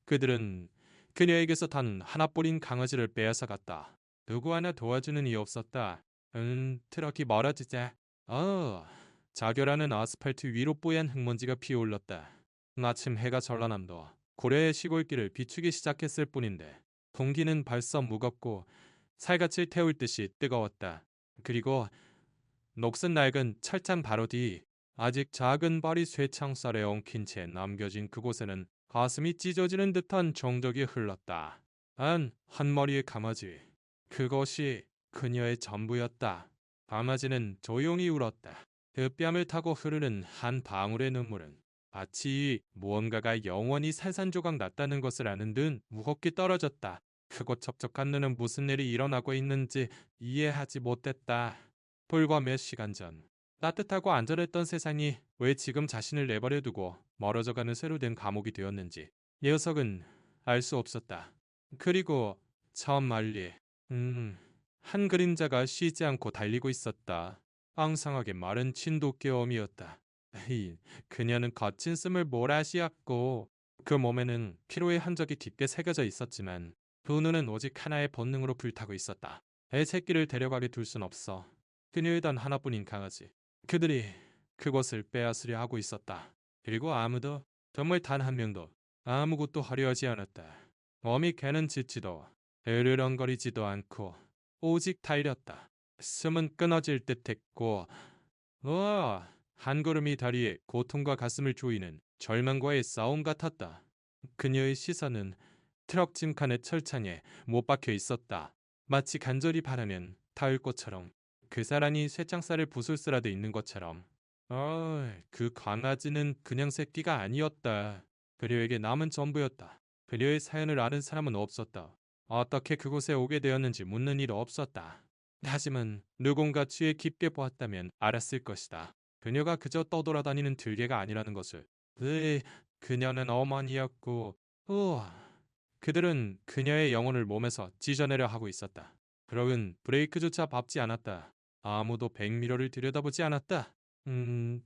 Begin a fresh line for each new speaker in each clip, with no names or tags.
그들은 그녀에게서 단 하나뿐인 강아지를 빼앗아 갔다. 누구 하나 도와주는 이 없었다. 트럭이 멀어지자. 어, 자결하는 아스팔트 위로 뽀얀 흙먼지가 피어올랐다. 마침 해가 전라남도 고래의 시골길을 비추기 시작했을 뿐인데 공기는 벌써 무겁고 살갗을 태울 듯이 뜨거웠다. 그리고 녹슨 낡은 철장 바로 뒤 아직 작은 발이 쇠창살에 엉킨 채 남겨진 그곳에는 가슴이 찢어지는 듯한 정적이 흘렀다. 한 머리의 강아지. 그것이 그녀의 전부였다. 강아지는 조용히 울었다. 그 뺨을 타고 흐르는 한 방울의 눈물은 마치 무언가가 영원히 산산조각 났다는 것을 아는 듯 무겁게 떨어졌다. 크고 척척한 눈은 무슨 일이 일어나고 있는지 이해하지 못했다. 불과 몇 시간 전 따뜻하고 안전했던 세상이 왜 지금 자신을 내버려 두고 멀어져가는 새로 된 감옥이 되었는지 녀석은 알 수 없었다. 그리고 저 멀리 한 그림자가 쉬지 않고 달리고 있었다. 앙상하게 마른 진돗개엄이었다. 그녀는 거친 숨을 몰아쉬었고 그 몸에는 피로의 흔적이 깊게 새겨져 있었지만 두 눈은 오직 하나의 본능으로 불타고 있었다. 애 새끼를 데려가게 둘 순 없어. 그녀의 단 하나뿐인 강아지. 그들이 그곳을 빼앗으려 하고 있었다. 그리고 아무도, 정말 단 한 명도 아무것도 하려 하지 않았다. 어미 개는 짖지도 으르렁거리지도 않고 오직 달렸다. 숨은 끊어질 듯했고 한 걸음이 다리에 고통과 가슴을 조이는 절망과의 싸움 같았다. 그녀의 시선은 트럭 짐칸의 철창에 못 박혀 있었다. 마치 간절히 바라는 타을꽃처럼 그 사람이 쇠창살을 부술수라도 있는 것처럼. 그 강아지는 그냥 새끼가 아니었다. 그녀에게 남은 전부였다. 그녀의 사연을 아는 사람은 없었다. 어떻게 그곳에 오게 되었는지 묻는 일 없었다. 하지만 누군가 취해 깊게 보았다면 알았을 것이다. 그녀가 그저 떠돌아다니는 들개가 아니라는 것을. 그녀는 어머니였고, 그들은 그녀의 영혼을 몸에서 찢어내려 하고 있었다. 트럭은 브레이크조차 밟지 않았다. 아무도 백미러를 들여다보지 않았다.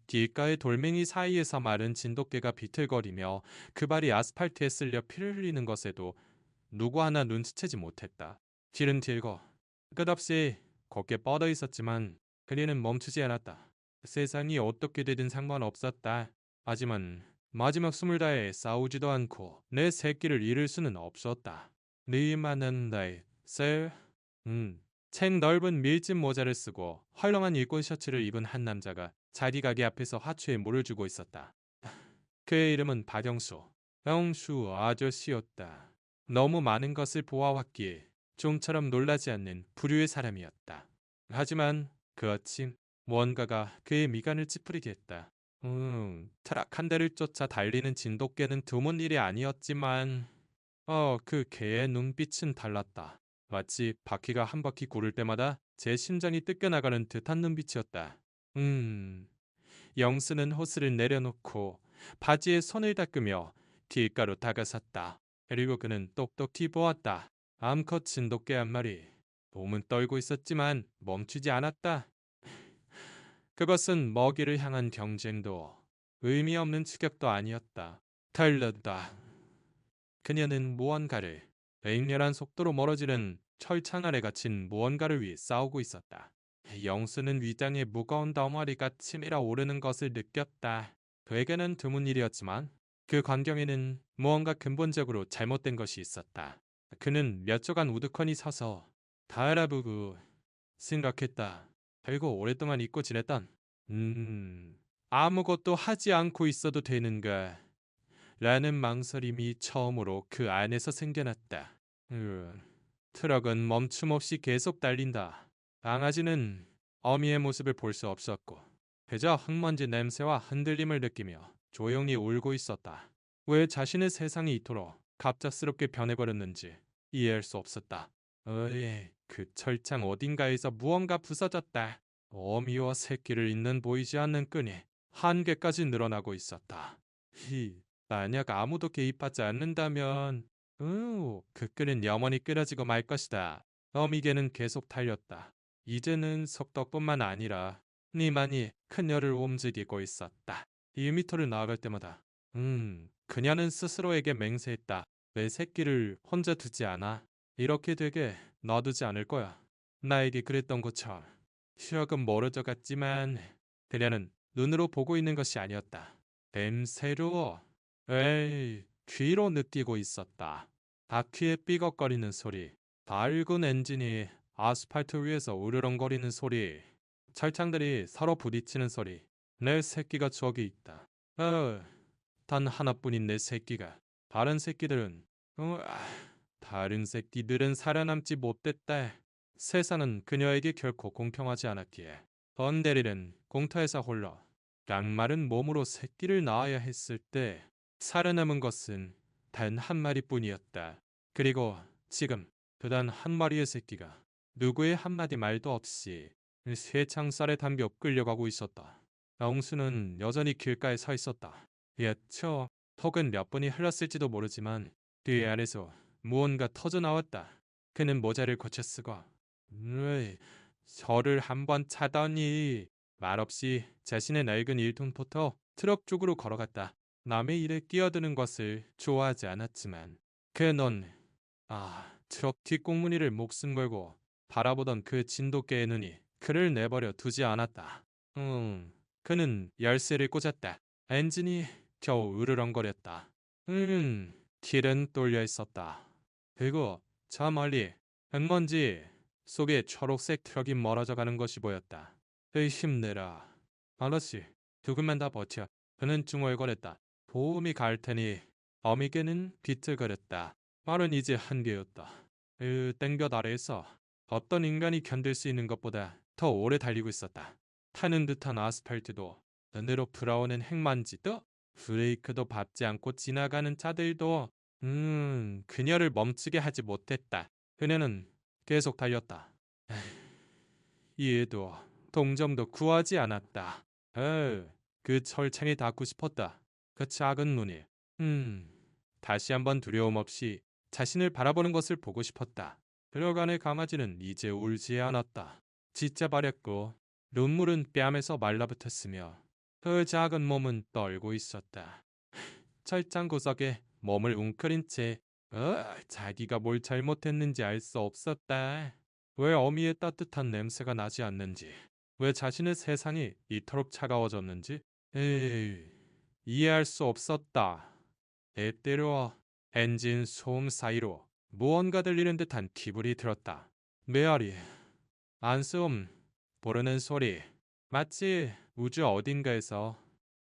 길가의 돌멩이 사이에서 마른 진돗개가 비틀거리며 그 발이 아스팔트에 쓸려 피를 흘리는 것에도 누구 하나 눈치채지 못했다. 길은 길고 끝없이 곱게 뻗어 있었지만 그리는 멈추지 않았다. 세상이 어떻게 되든 상관없었다. 하지만 마지막 숨을 다해 싸우지도 않고 내 새끼를 잃을 수는 없었다. 니만은 나의 셀, 책 넓은 밀짚 모자를 쓰고 헐렁한 일본 셔츠를 입은 한 남자가 자기 가게 앞에서 화초에 물을 주고 있었다. 그의 이름은 박영수. 영수 아저씨였다. 너무 많은 것을 보아왔기에 좀처럼 놀라지 않는 부류의 사람이었다. 하지만 그 아침 무언가가 그의 미간을 찌푸리게 했다. 트럭 한 대를 쫓아 달리는 진돗개는 드문 일이 아니었지만 그 개의 눈빛은 달랐다. 마치 바퀴가 한 바퀴 구를 때마다 제 심장이 뜯겨나가는 듯한 눈빛이었다. 영수는 호스를 내려놓고 바지에 손을 닦으며 길가로 다가섰다. 그리고 그는 똑똑히 보았다. 암컷 진돗개 한 마리. 몸은 떨고 있었지만 멈추지 않았다. 그것은 먹이를 향한 경쟁도 의미 없는 추격도 아니었다. 달렸다. 그녀는 무언가를 맹렬한 속도로 멀어지는 철창 아래 갇힌 무언가를 위해 싸우고 있었다. 영수는 위장에 무거운 덩어리가 치밀어 오르는 것을 느꼈다. 그에게는 드문 일이었지만 그 광경에는 무언가 근본적으로 잘못된 것이 있었다. 그는 몇 조간 우두커니 서서 다 알아보고 생각했다. 결국 오랫동안 잊고 지냈던 아무것도 하지 않고 있어도 되는가 라는 망설임이 처음으로 그 안에서 생겨났다. 트럭은 멈춤없이 계속 달린다. 강아지는 어미의 모습을 볼 수 없었고 그저 흙먼지 냄새와 흔들림을 느끼며 조용히 울고 있었다. 왜 자신의 세상이 이토록 갑작스럽게 변해버렸는지 이해할 수 없었다. 그 철창 어딘가에서 무언가 부서졌다. 어미와 새끼를 잇는 보이지 않는 끈이 한 개까지 늘어나고 있었다. 만약 아무도 개입하지 않는다면 그 끈은 영원히 끊어지고 말 것이다. 어미개는 계속 달렸다. 이제는 속도뿐만 아니라 니만이 그녀를 움직이고 있었다. 2미터를 나아갈 때마다 그녀는 스스로에게 맹세했다. 내 새끼를 혼자 두지 않아. 이렇게 되게 놔두지 않을 거야. 나에게 그랬던 것처럼. 트럭은 멀어져 갔지만 그녀는 눈으로 보고 있는 것이 아니었다. 뱀새로 귀로 느끼고 있었다. 바퀴의 삐걱거리는 소리, 밝은 엔진이 아스팔트 위에서 으르렁거리는 소리, 철창들이 서로 부딪히는 소리. 내 새끼가 저기 있다. 단 하나뿐인 내 새끼가. 다른 새끼들은 다른 새끼들은 살아남지 못했다. 세상은 그녀에게 결코 공평하지 않았기에 번데릴은 공터에서 홀로 깡마른 몸으로 새끼를 낳아야 했을 때 살아남은 것은 단 한 마리뿐이었다. 그리고 지금 그 단 한 마리의 새끼가 누구의 한마디 말도 없이 쇠창살에 담겨 끌려가고 있었다. 영수는 여전히 길가에 서 있었다. 예처 혹은 몇 번이 흘렀을지도 모르지만 뒤 아래서 무언가 터져 나왔다. 그는 모자를 고쳐 쓰고 저를 한번 차더니 말없이 자신의 낡은 1톤부터 트럭 쪽으로 걸어갔다. 남의 일에 끼어드는 것을 좋아하지 않았지만 그는 트럭 뒷공무니를 목숨 걸고 바라보던 그 진돗개의 눈이 그를 내버려 두지 않았다. 그는 열쇠를 꽂았다. 엔진이 겨우 으르렁거렸다. 길은 뚫려 있었다. 그리고 저 멀리 흙먼지 속에 초록색 트럭이 멀어져 가는 것이 보였다. 힘내라. 아저씨, 조금만 더 버텨. 그는 중얼거렸다. 도움이 갈 테니. 어미개는 비틀거렸다. 말은 이제 한계였다. 땡볕 아래에서 어떤 인간이 견딜 수 있는 것보다 더 오래 달리고 있었다. 타는 듯한 아스팔트도 눈으로 불어오는 흙먼지도 브레이크도 밟지 않고 지나가는 차들도 그녀를 멈추게 하지 못했다. 그녀는 계속 달렸다. 이에도 동정도 구하지 않았다. 그 철창에 닿고 싶었다. 그 작은 눈이. 다시 한번 두려움 없이 자신을 바라보는 것을 보고 싶었다. 들어간의 강아지는 이제 울지 않았다. 짓잡아렸고 눈물은 뺨에서 말라붙었으며 그 작은 몸은 떨고 있었다. 철장 구석에 몸을 웅크린 채 자기가 뭘 잘못했는지 알 수 없었다. 왜 어미의 따뜻한 냄새가 나지 않는지, 왜 자신의 세상이 이토록 차가워졌는지 이해할 수 없었다. 때때로 엔진 소음 사이로 무언가 들리는 듯한 기분이 들었다. 메아리, 안쓰움, 부르는 소리, 마치 우주 어딘가에서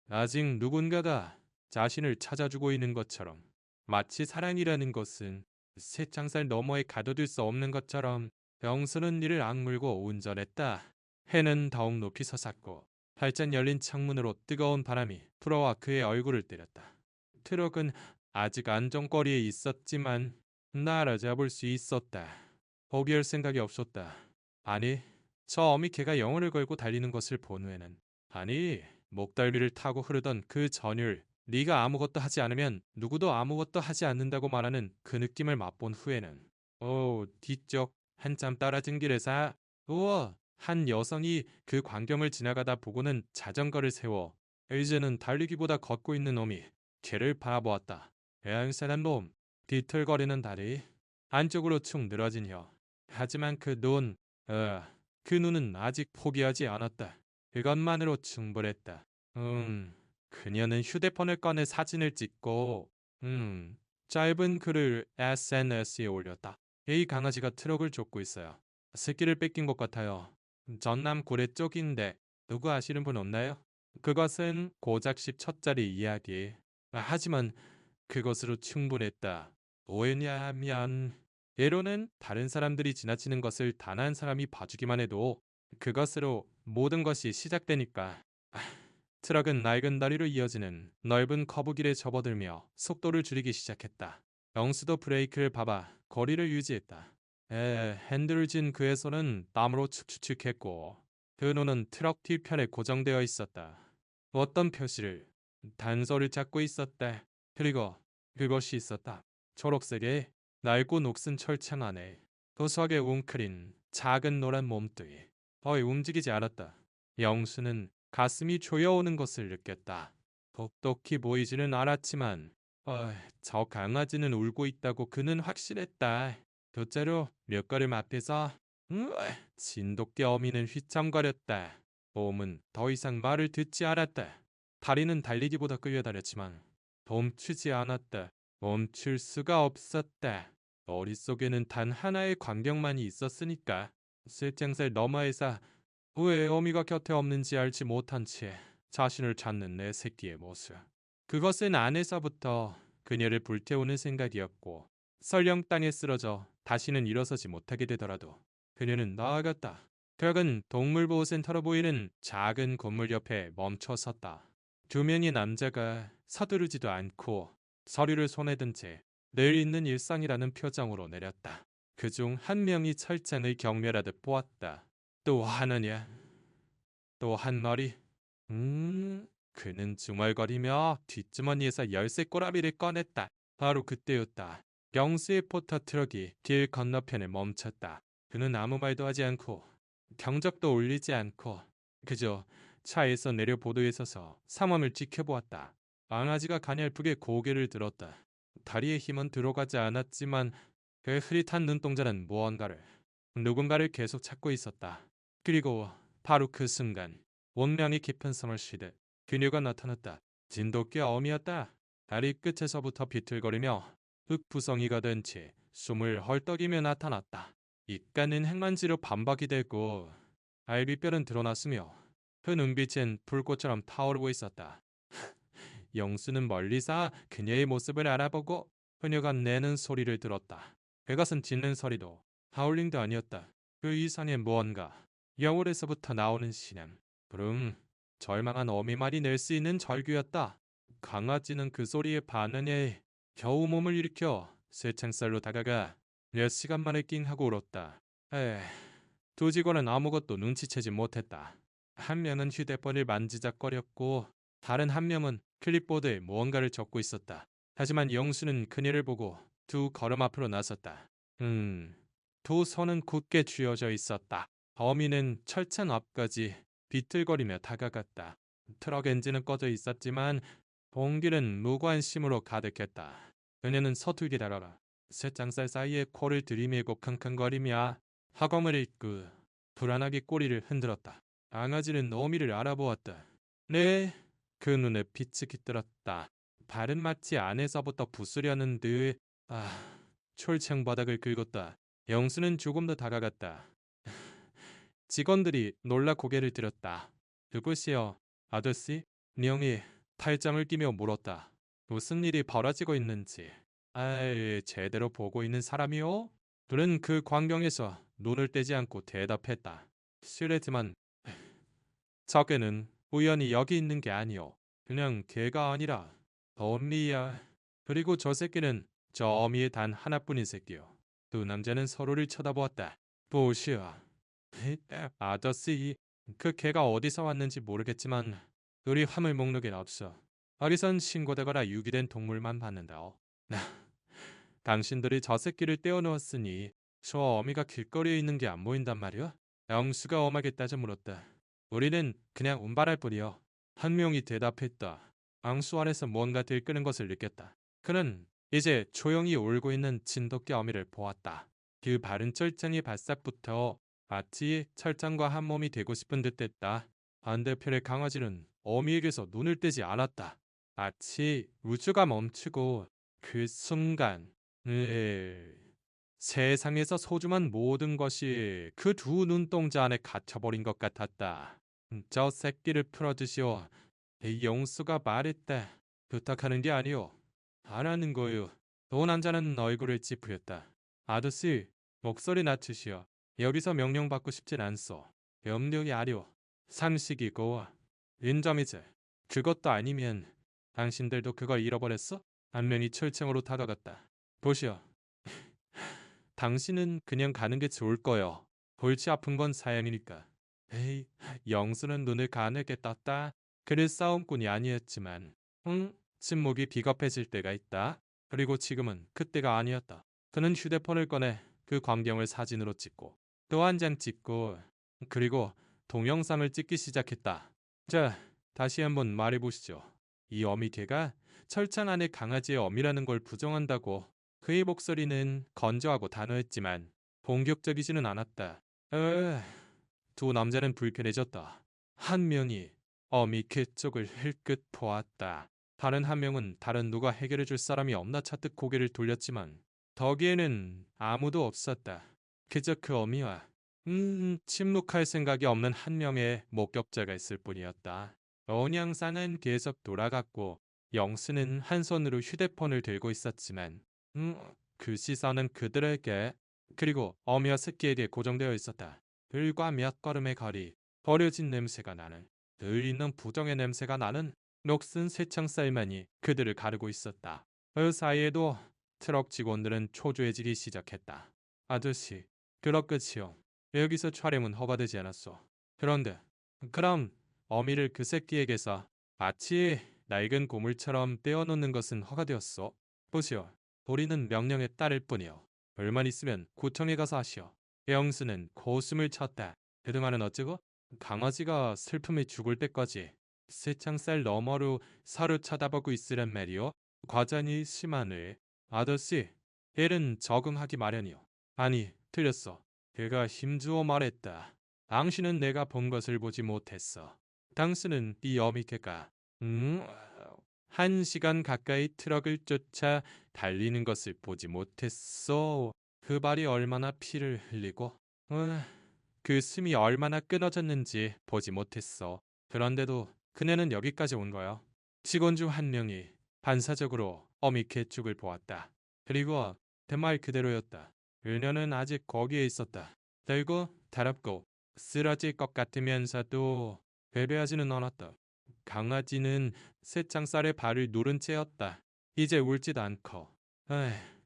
아직 누군가가 자신을 찾아주고 있는 것처럼, 마치 사랑이라는 것은 쇠창살 너머에 가둬둘 수 없는 것처럼 영수는 이를 악물고 운전했다. 해는 더욱 높이 솟았고 활짝 열린 창문으로 뜨거운 바람이 불어와 그의 얼굴을 때렸다. 트럭은 아직 안정거리에 있었지만 날아잡을 수 있었다. 포기할 생각이 없었다. 아니, 저 어미 개가 영혼을 걸고 달리는 것을 본 후에는, 아니, 목달비를 타고 흐르던 그 전율, 네가 아무것도 하지 않으면 누구도 아무것도 하지 않는다고 말하는 그 느낌을 맛본 후에는, 뒤쪽 한참 떨어진 길에서 우와, 한 여성이 그 광경을 지나가다 보고는 자전거를 세워 이제는 달리기보다 걷고 있는 놈이 걔를 바라보았다. 얄쌍한 놈, 뒤틀거리는 다리, 안쪽으로 축 늘어진 혀. 하지만 그 눈은 아직 포기하지 않았다. 그것만으로 충분했다. 그녀는 휴대폰을 꺼내 사진을 찍고, 짧은 글을 SNS에 올렸다. 이 강아지가 트럭을 쫓고 있어요. 새끼를 뺏긴 것 같아요. 전남 고래 쪽인데 누구 아시는 분 없나요? 그것은 고작십 첫자리 이야기. 하지만 그것으로 충분했다. 왜냐하면 예로는 다른 사람들이 지나치는 것을 단 한 사람이 봐주기만 해도 그것으로 모든 것이 시작되니까. 트럭은 낡은 다리로 이어지는 넓은 커브길에 접어들며 속도를 줄이기 시작했다. 영수도 브레이크를 밟아 거리를 유지했다. 핸들을 쥔 그의 손은 땀으로 축축했고 그 눈은 트럭 뒤편에 고정되어 있었다. 어떤 표시를, 단서를 찾고 있었다. 그리고 그것이 있었다. 초록색의 낡고 녹슨 철창 안에 도석에 웅크린 작은 노란 몸뚱이. 거의 움직이지 않았다. 영수는 가슴이 조여오는 것을 느꼈다. 똑똑히 보이지는 않았지만 저 강아지는 울고 있다고 그는 확실했다. 둘째로 몇 걸음 앞에서 진돗개 어미는 휘청거렸다. 봄은 더 이상 말을 듣지 않았다. 다리는 달리기보다 끌려다녔지만 멈추지 않았다. 멈출 수가 없었다. 머릿속에는 단 하나의 광경만이 있었으니까. 실쟁살 너머에서 왜 어미가 곁에 없는지 알지 못한 채 자신을 찾는 내 새끼의 모습. 그것은 안에서부터 그녀를 불태우는 생각이었고 설령 땅에 쓰러져 다시는 일어서지 못하게 되더라도 그녀는 나아갔다. 결국은 동물보호센터로 보이는 작은 건물 옆에 멈춰 섰다. 두 명의 남자가 서두르지도 않고 서류를 손에 든 채 늘 있는 일상이라는 표정으로 내렸다. 그중 한 명이 철장을 경멸하듯 보았다. 또 하느냐? 또 한 마리? 그는 중얼거리며 뒷주머니에서 열쇠 꼬라비를 꺼냈다. 바로 그때였다. 경수의 포터 트럭이 길 건너편에 멈췄다. 그는 아무 말도 하지 않고 경적도 울리지 않고 그저 차에서 내려 보도에 서서 상황을 지켜보았다. 강아지가 가냘프게 고개를 들었다. 다리에 힘은 들어가지 않았지만 그 흐릿한 눈동자는 누군가를 계속 찾고 있었다. 그리고 바로 그 순간 원명이 깊은 숨을 쉬듯 그녀가 나타났다. 진돗개 어미였다. 다리 끝에서부터 비틀거리며 흙부성이가 된 채 숨을 헐떡이며 나타났다. 입가는 행만지로 반박이 되고 알비뼈는 드러났으며 그 눈빛은 불꽃처럼 타오르고 있었다. 영수는 멀리서 그녀의 모습을 알아보고 그녀가 내는 소리를 들었다. 그것은 짖는 소리도 하울링도 아니었다. 그 이상의 무언가. 여울에서부터 나오는 신음. 부름. 절망한 어미말이 낼 수 있는 절규였다. 강아지는 그 소리에 반응해 겨우 몸을 일으켜 쇠창살로 다가가 몇 시간 만에 낑하고 울었다. 두 직원은 아무것도 눈치채지 못했다. 한 명은 휴대폰을 만지작거렸고 다른 한 명은 클립보드에 무언가를 적고 있었다. 하지만 영수는 그녀를 보고 두 걸음 앞으로 나섰다. 두 손은 굳게 쥐어져 있었다. 어미는 철창 앞까지 비틀거리며 다가갔다. 트럭 엔진은 꺼져 있었지만 봉기는 무관심으로 가득했다. 그녀는 서툴게 다가가 쇠장살 사이에 코를 들이밀고 킁킁거리며 화검을 입고 불안하게 꼬리를 흔들었다. 강아지는 어미를 알아보았다. 네, 그 눈에 빛이 깃들었다. 발은 마치 안에서부터 부수려는 듯 철창 바닥을 긁었다. 영수는 조금 더 다가갔다. 직원들이 놀라 고개를 들었다. 누구시여, 아저씨? 령이 탈장을 끼며 물었다. 무슨 일이 벌어지고 있는지. 제대로 보고 있는 사람이요? 그는 그 광경에서 눈을 떼지 않고 대답했다. 실례지만 저게는 우연히 여기 있는 게 아니오. 그냥 개가 아니라 어미야. 그리고 저 새끼는 저 어미의 단 하나뿐인 새끼요. 두 남자는 서로를 쳐다보았다. 보시오. 아저씨, 그 개가 어디서 왔는지 모르겠지만 우리 화물 목록엔 없어. 어디선 신고되거나 유기된 동물만 받는다오. 당신들이 저 새끼를 떼어놓았으니 저 어미가 길거리에 있는 게 안 보인단 말이야? 영수가 엄하게 따져 물었다. 우리는 그냥 운반할 뿐이요. 한 명이 대답했다. 앙수 안에서 뭔가 들끓는 것을 느꼈다. 그는 이제 조용히 울고 있는 진돗개 어미를 보았다. 그 바른 철장의 발싹부터 마치 철장과 한 몸이 되고 싶은 듯했다. 반대편의 강아지는 어미에게서 눈을 떼지 않았다. 마치 우주가 멈추고 그 순간 세상에서 소중한 모든 것이 그 두 눈동자 안에 갇혀버린 것 같았다. 저 새끼를 풀어주시오. 영수가 말했다. 부탁하는 게 아니오. 하라는 거요. 또 남자는 얼굴을 찌푸렸다. 아저씨, 목소리 낮추시오. 여기서 명령받고 싶진 않소. 명령이 아니오. 상식이고 인정이지. 그것도 아니면 당신들도 그걸 잃어버렸어? 한 명이 철창으로 다가갔다. 보시오. 당신은 그냥 가는 게 좋을 거요. 골치 아픈 건 사양이니까. 에이, 영수는 눈을 가늘게 떴다. 그는 싸움꾼이 아니었지만, 침묵이 비겁해질 때가 있다. 그리고 지금은 그때가 아니었다. 그는 휴대폰을 꺼내 그 광경을 사진으로 찍고 또 한 장 찍고 그리고 동영상을 찍기 시작했다. 자, 다시 한번 말해보시죠. 이 어미개가 철창 안에 강아지의 어미라는 걸 부정한다고. 그의 목소리는 건조하고 단호했지만 공격적이지는 않았다. 두 남자는 불편해졌다. 한 명이 어미 그쪽을 흘끗 보았다. 다른 한 명은 다른 누가 해결해줄 사람이 없나 찾듯 고개를 돌렸지만 덕에는 아무도 없었다. 그저 그 어미와 침묵할 생각이 없는 한 명의 목격자가 있을 뿐이었다. 온양사는 계속 돌아갔고 영수는 한 손으로 휴대폰을 들고 있었지만 그 시선은 그들에게 그리고 어미와 새끼에게 고정되어 있었다. 불과 몇 걸음의 거리, 버려진 냄새가 나는, 늘 있는 부정의 냄새가 나는 녹슨 쇠창살만이 그들을 가르고 있었다. 그 사이에도 트럭 직원들은 초조해지기 시작했다. 아저씨, 그럭 끝이요. 여기서 촬영은 허가되지 않았어. 그런데 그럼 어미를 그 새끼에게서 마치 낡은 고물처럼 떼어놓는 것은 허가되었어. 보시오. 우리는 명령에 따를 뿐이요. 불만 있으면 구청에 가서 하시오. 영수는 고숨을 쳤다. 그동안은 어쩌고? 강아지가 슬픔에 죽을 때까지 쇠창살 너머로 서로 쳐다보고 있으란 말이오. 과장이 심하네. 아저씨, 일은 적응하기 마련이오. 아니, 틀렸어. 그가 힘주어 말했다. 당신은 내가 본 것을 보지 못했어. 당신은 네 어미께가 1시간 가까이 트럭을 쫓아 달리는 것을 보지 못했어. 그 발이 얼마나 피를 흘리고 그 숨이 얼마나 끊어졌는지 보지 못했어. 그런데도 그네는 여기까지 온 거야. 직원 중 한 명이 반사적으로 어미 개축을 보았다. 그리고 그 말 그대로였다. 그녀는 아직 거기에 있었다. 들고 달았고 쓰러질 것 같으면서도 배배하지는 않았다. 강아지는 쇠창살에 발을 누른 채였다. 이제 울지도 않고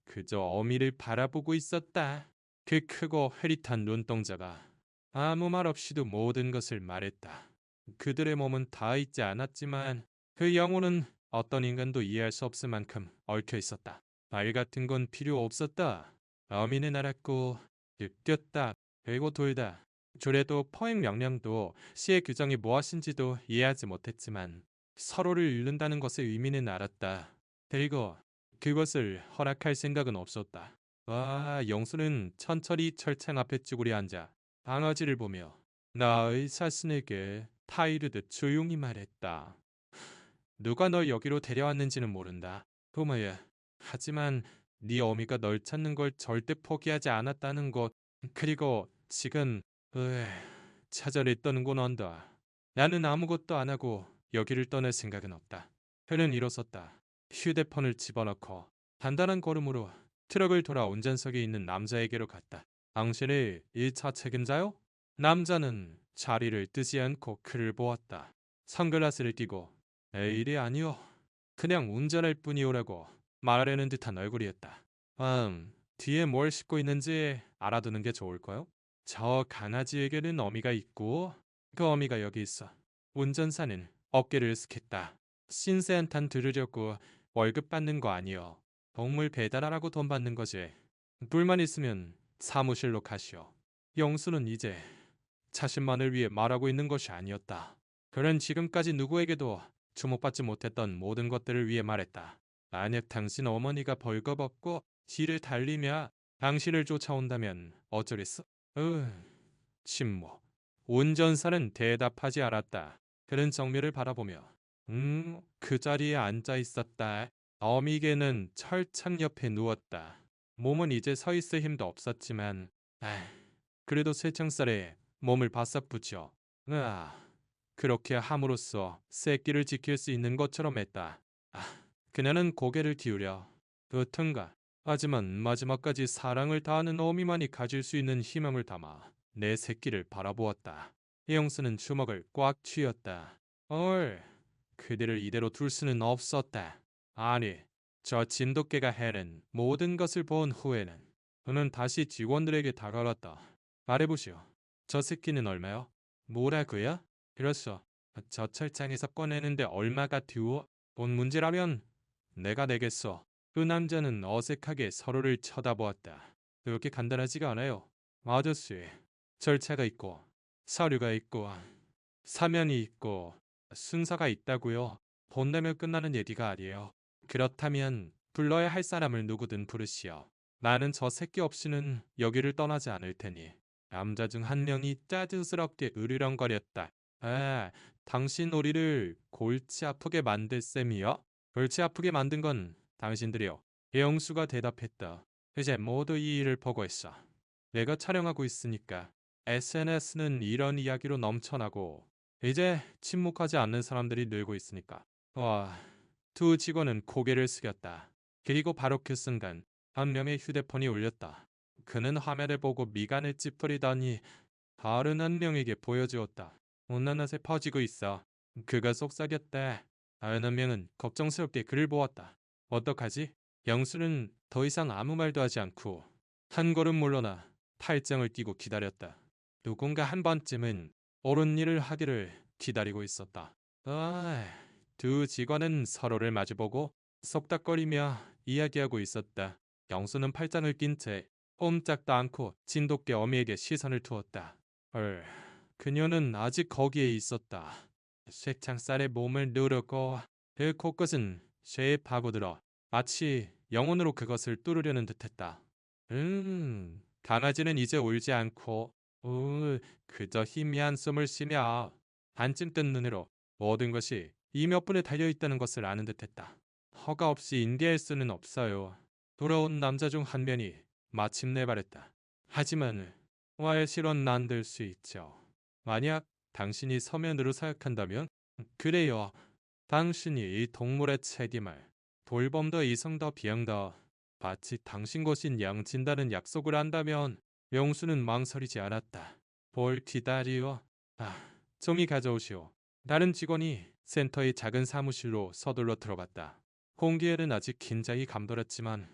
그저 어미를 바라보고 있었다. 그 크고 흐릿한 눈동자가 아무 말 없이도 모든 것을 말했다. 그들의 몸은 다 있지 않았지만 그 영혼은 어떤 인간도 이해할 수 없을 만큼 얽혀 있었다. 말 같은 건 필요 없었다. 어미는 알았고 느꼈다. 그리고 돌다. 조례도 포획 명령도 시의 규정이 무엇인지도 이해하지 못했지만 서로를 잃는다는 것의 의미는 알았다. 그리고 그것을 허락할 생각은 없었다. 와, 영수는 천천히 철창 앞에 쭈그려 앉아 강아지를 보며 나의 사슴에게 타이르듯 조용히 말했다. 누가 널 여기로 데려왔는지는 모른다. 도마야. 하지만 네 어미가 널 찾는 걸 절대 포기하지 않았다는 것. 그리고 지금 찾아냈다는 건 안다. 나는 아무것도 안 하고 여기를 떠날 생각은 없다. 그는 일어섰다. 휴대폰을 집어넣고 단단한 걸음으로 트럭을 돌아 운전석에 있는 남자에게로 갔다. 당신이 이 차 책임자요? 남자는 자리를 뜨지 않고 그를 보았다. 선글라스를 끼고 에일이 아니요. 그냥 운전할 뿐이오라고 말하려는 듯한 얼굴이었다. 뒤에 뭘 싣고 있는지 알아두는 게 좋을까요? 저 강아지에게는 어미가 있고 그 어미가 여기 있어. 운전사는 어깨를 으쓱했다. 신세 한탄 들으려고 월급 받는 거 아니요. 동물 배달하라고 돈 받는 거지. 불만 있으면 사무실로 가시오. 영수는 이제 자신만을 위해 말하고 있는 것이 아니었다. 그는 지금까지 누구에게도 주목받지 못했던 모든 것들을 위해 말했다. 만약 당신 어머니가 벌거벗고 뒤를 달리며 당신을 쫓아온다면 어쩌겠어? 침묵. 운전사는 대답하지 않았다. 그는 정면을 바라보며 그 자리에 앉아 있었다. 어미개는 철창 옆에 누웠다. 몸은 이제 서 있을 힘도 없었지만 그래도 쇠창살에 몸을 바싹 붙여 그렇게 함으로써 새끼를 지킬 수 있는 것처럼 했다. 그녀는 고개를 기울여 그튼가 하지만 마지막까지 사랑을 다하는 어미만이 가질 수 있는 희망을 담아 내 새끼를 바라보았다. 이영수는 주먹을 꽉 쥐었다. 그들을 이대로 둘 수는 없었다. 아니, 저 진돗개가 해낸 모든 것을 본 후에는 그는 다시 직원들에게 다가갔다. 말해보시오. 저 새끼는 얼마요? 뭐라고요? 그렇소. 저 철장에서 꺼내는데 얼마가 드워? 돈 문제라면 내가 내겠소. 그 남자는 어색하게 서로를 쳐다보았다. 그렇게 간단하지가 않아요. 아저씨, 절차가 있고 서류가 있고 사면이 있고 순서가 있다고요. 돈 내면 끝나는 얘기가 아니에요. 그렇다면 불러야 할 사람을 누구든 부르시오. 나는 저 새끼 없이는 여기를 떠나지 않을 테니. 남자 중 한 명이 짜증스럽게 으르렁거렸다. 아, 당신 우리를 골치 아프게 만들 셈이요? 골치 아프게 만든 건 당신들이요. 영수가 대답했다. 이제 모두 이 일을 보고 있어. 내가 촬영하고 있으니까 SNS는 이런 이야기로 넘쳐나고 이제 침묵하지 않는 사람들이 늘고 있으니까. 와, 두 직원은 고개를 숙였다. 그리고 바로 그 순간 한 명의 휴대폰이 울렸다. 그는 화면을 보고 미간을 찌푸리더니 다른 한 명에게 보여주었다. 온난화에 퍼지고 있어. 그가 속삭였대. 다른 한 명은 걱정스럽게 그를 보았다. 어떡하지? 영수는 더 이상 아무 말도 하지 않고 한 걸음 물러나 팔짱을 끼고 기다렸다. 누군가 한 번쯤은 옳은 일을 하기를 기다리고 있었다. 두 직원은 서로를 마주보고 속닥거리며 이야기하고 있었다. 영수는 팔짱을 낀 채 꼼짝도 않고 진돗개 어미에게 시선을 두었다. 헐, 그녀는 아직 거기에 있었다. 쇠창살에 몸을 누르고 그 코끝은 쇠에 파고들어 마치 영혼으로 그것을 뚫으려는 듯했다. 강아지는 이제 울지 않고 그저 희미한 숨을 쉬며 반쯤 뜬 눈으로 모든 것이 이 몇 분에 달려있다는 것을 아는 듯했다. 허가 없이 인디할 수는 없어요. 돌아온 남자 중 한 명이 마침내 말했다. 하지만 와일실은 안 될 수 있죠. 만약 당신이 서면으로 사약한다면 그래요. 당신이 이 동물의 책임을 돌봄도 이성도 비용도 마치 당신 것인 양친다는 약속을 한다면 명수는 망설이지 않았다. 뭘 기다리오? 종이 가져오시오. 다른 직원이 센터의 작은 사무실로 서둘러 들어갔다. 공기에는 아직 긴장이 감돌았지만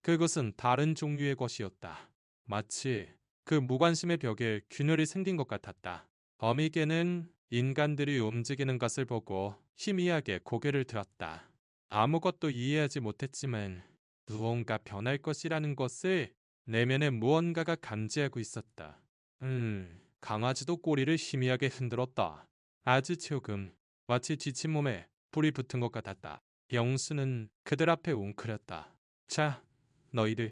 그것은 다른 종류의 것이었다. 마치 그 무관심의 벽에 균열이 생긴 것 같았다. 어미개는 인간들이 움직이는 것을 보고 희미하게 고개를 들었다. 아무것도 이해하지 못했지만 무언가 변할 것이라는 것을 내면의 무언가가 감지하고 있었다. 강아지도 꼬리를 희미하게 흔들었다. 아주 조금 마치 지친 몸에 불이 붙은 것 같았다. 영수는 그들 앞에 웅크렸다. 자, 너희들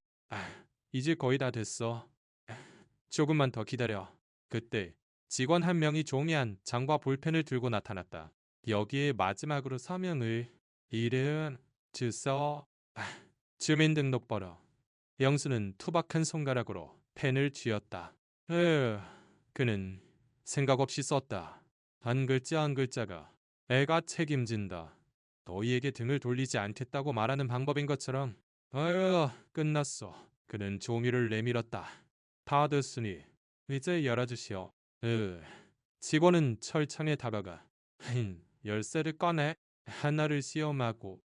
이제 거의 다 됐어. 조금만 더 기다려. 그때 직원 한 명이 종이 한 장과 볼펜을 들고 나타났다. 여기에 마지막으로 서명을 이름, 주소, 주민등록번호. 영수는 투박한 손가락으로 펜을 쥐었다. 그는 생각 없이 썼다. 한 글자 한 글자가 애가 책임진다. 너희에게 등을 돌리지 않겠다고 말하는 방법인 것처럼. 끝났어. 그는 종이를 내밀었다. 다 됐으니 이제 열어주시오. 직원은 철창에 다가가 열쇠를 꺼내 하나를 시험하고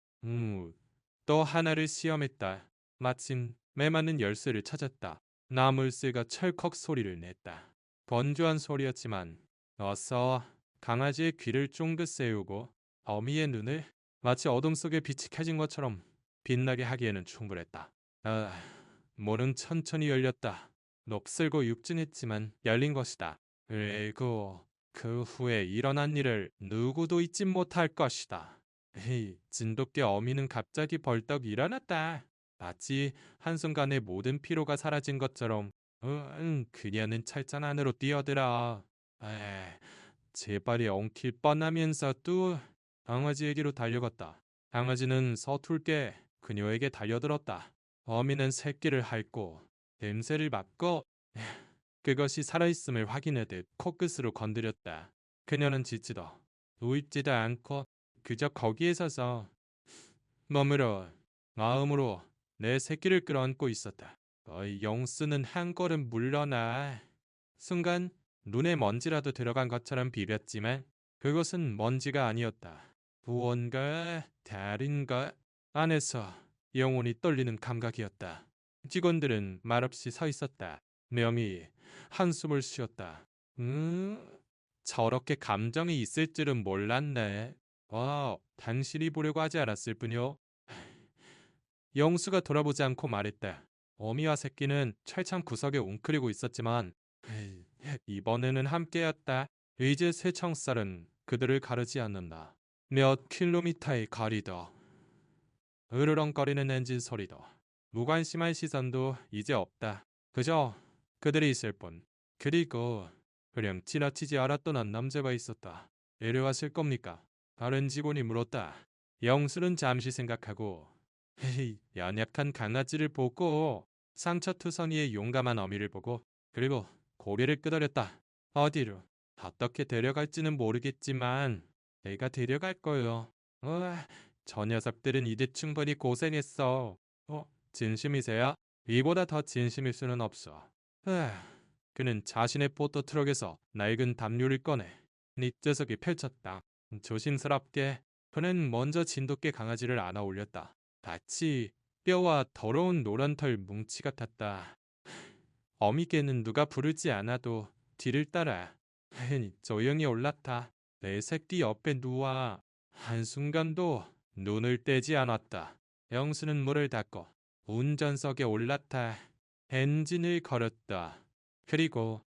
또 하나를 시험했다. 마침 매맞는 열쇠를 찾았다. 나물새가 철컥 소리를 냈다. 번주한 소리였지만 어서 강아지의 귀를 쫑긋 세우고 어미의 눈을 마치 어둠 속에 빛이 켜진 것처럼 빛나게 하기에는 충분했다. 문은 천천히 열렸다. 녹슬고 육진했지만 열린 것이다. 그리고 그 후에 일어난 일을 누구도 잊지 못할 것이다. 진돗개 어미는 갑자기 벌떡 일어났다. 마치 한순간에 모든 피로가 사라진 것처럼 그녀는 철장 안으로 뛰어들어. 제발이 엉킬 뻔하면서도 강아지에게로 달려갔다. 강아지는 서툴게 그녀에게 달려들었다. 어미는 새끼를 핥고 냄새를 맡고 그것이 살아있음을 확인하듯 코끝으로 건드렸다. 그녀는 짖지도 우입지도 않고 그저 거기에 서서 머무러 마음으로 내 새끼를 끌어안고 있었다. 영수는 한 걸음 물러나. 순간 눈에 먼지라도 들어간 것처럼 비볐지만 그것은 먼지가 아니었다. 무언가 다른 것 안에서 영혼이 떨리는 감각이었다. 직원들은 말없이 서 있었다. 명이 한숨을 쉬었다. 저렇게 감정이 있을 줄은 몰랐네. 당신이 보려고 하지 않았을 뿐이요. 영수가 돌아보지 않고 말했다. 어미와 새끼는 철창 구석에 웅크리고 있었지만 이번에는 함께였다. 이제 새 청살은 그들을 가르지 않는다. 몇 킬로미터의 거리도 으르렁거리는 엔진 소리도 무관심한 시선도 이제 없다. 그저 그들이 있을 뿐. 그리고 그냥 지나치지 않았던 한 남자가 있었다. 내려왔을 겁니까? 다른 직원이 물었다. 영수는 잠시 생각하고 헤이 연약한 강아지를 보고 상처투성이의 용감한 어미를 보고 그리고 고개를 끄덕였다. 어디로? 어떻게 데려갈지는 모르겠지만 내가 데려갈 거요. 저 녀석들은 이제 충분히 고생했어. 진심이세요? 이보다 더 진심일 수는 없어. 에휴, 그는 자신의 포토트럭에서 낡은 담요를 꺼내 뒷좌석에 펼쳤다. 조심스럽게 그는 먼저 진돗개 강아지를 안아 올렸다. 마치 뼈와 더러운 노란 털 뭉치 같았다. 어미개는 누가 부르지 않아도 뒤를 따라 조용히 올랐다. 내 새끼 옆에 누워 한순간도 눈을 떼지 않았다. 영수는 문을 닫고 운전석에 올라타 엔진을 걸었다. 그리고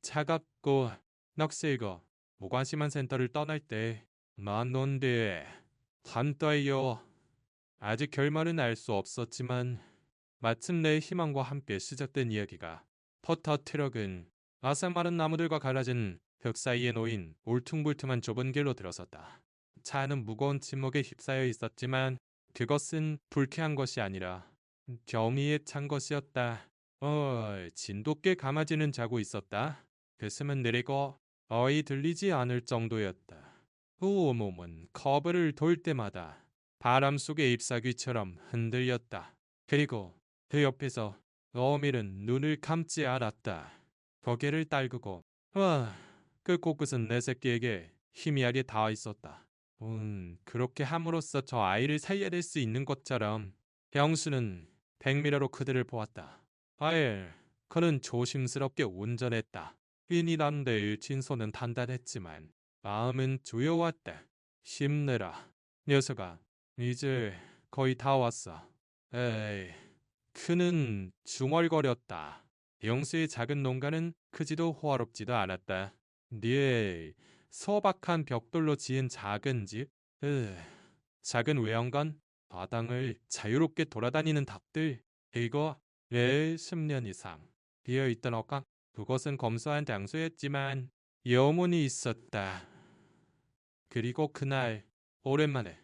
차갑고 넋을고 무관심한 센터를 떠날 때 만논데 한떠요. 아직 결말은 알 수 없었지만 마침내 희망과 함께 시작된 이야기가 포터 트럭은 아삭마른 나무들과 갈라진 벽 사이에 놓인 울퉁불퉁한 좁은 길로 들어섰다. 차는 무거운 침묵에 휩싸여 있었지만 그것은 불쾌한 것이 아니라 경이에 찬 것이었다. 진돗개 강아지는 자고 있었다. 그 숨은 느리고 어이 들리지 않을 정도였다. 후 몸은 커브를 돌 때마다 바람 속의 잎사귀처럼 흔들렸다. 그리고 그 옆에서 어밀은 눈을 감지 않았다. 고개를 딸그고 그 코끝은 내 새끼에게 희미하게 닿아 있었다. 그렇게 함으로써 저 아이를 살려낼 수 있는 것처럼 형수는 백미러로 그들을 보았다. 아일, 그는 조심스럽게 운전했다. 윈이란데 진소는 단단했지만 마음은 조여왔다. 힘내라. 녀석아, 이제 거의 다 왔어. 에이, 그는 중얼거렸다. 영수의 작은 농가는 크지도 호화롭지도 않았다. 네 소박한 벽돌로 지은 작은 집, 작은 외양간, 마당을 자유롭게 돌아다니는 닭들, 그리고 매 10년 이상 비어있던 억강, 그것은 검소한 장소였지만 영혼이 있었다. 그리고 그날 오랜만에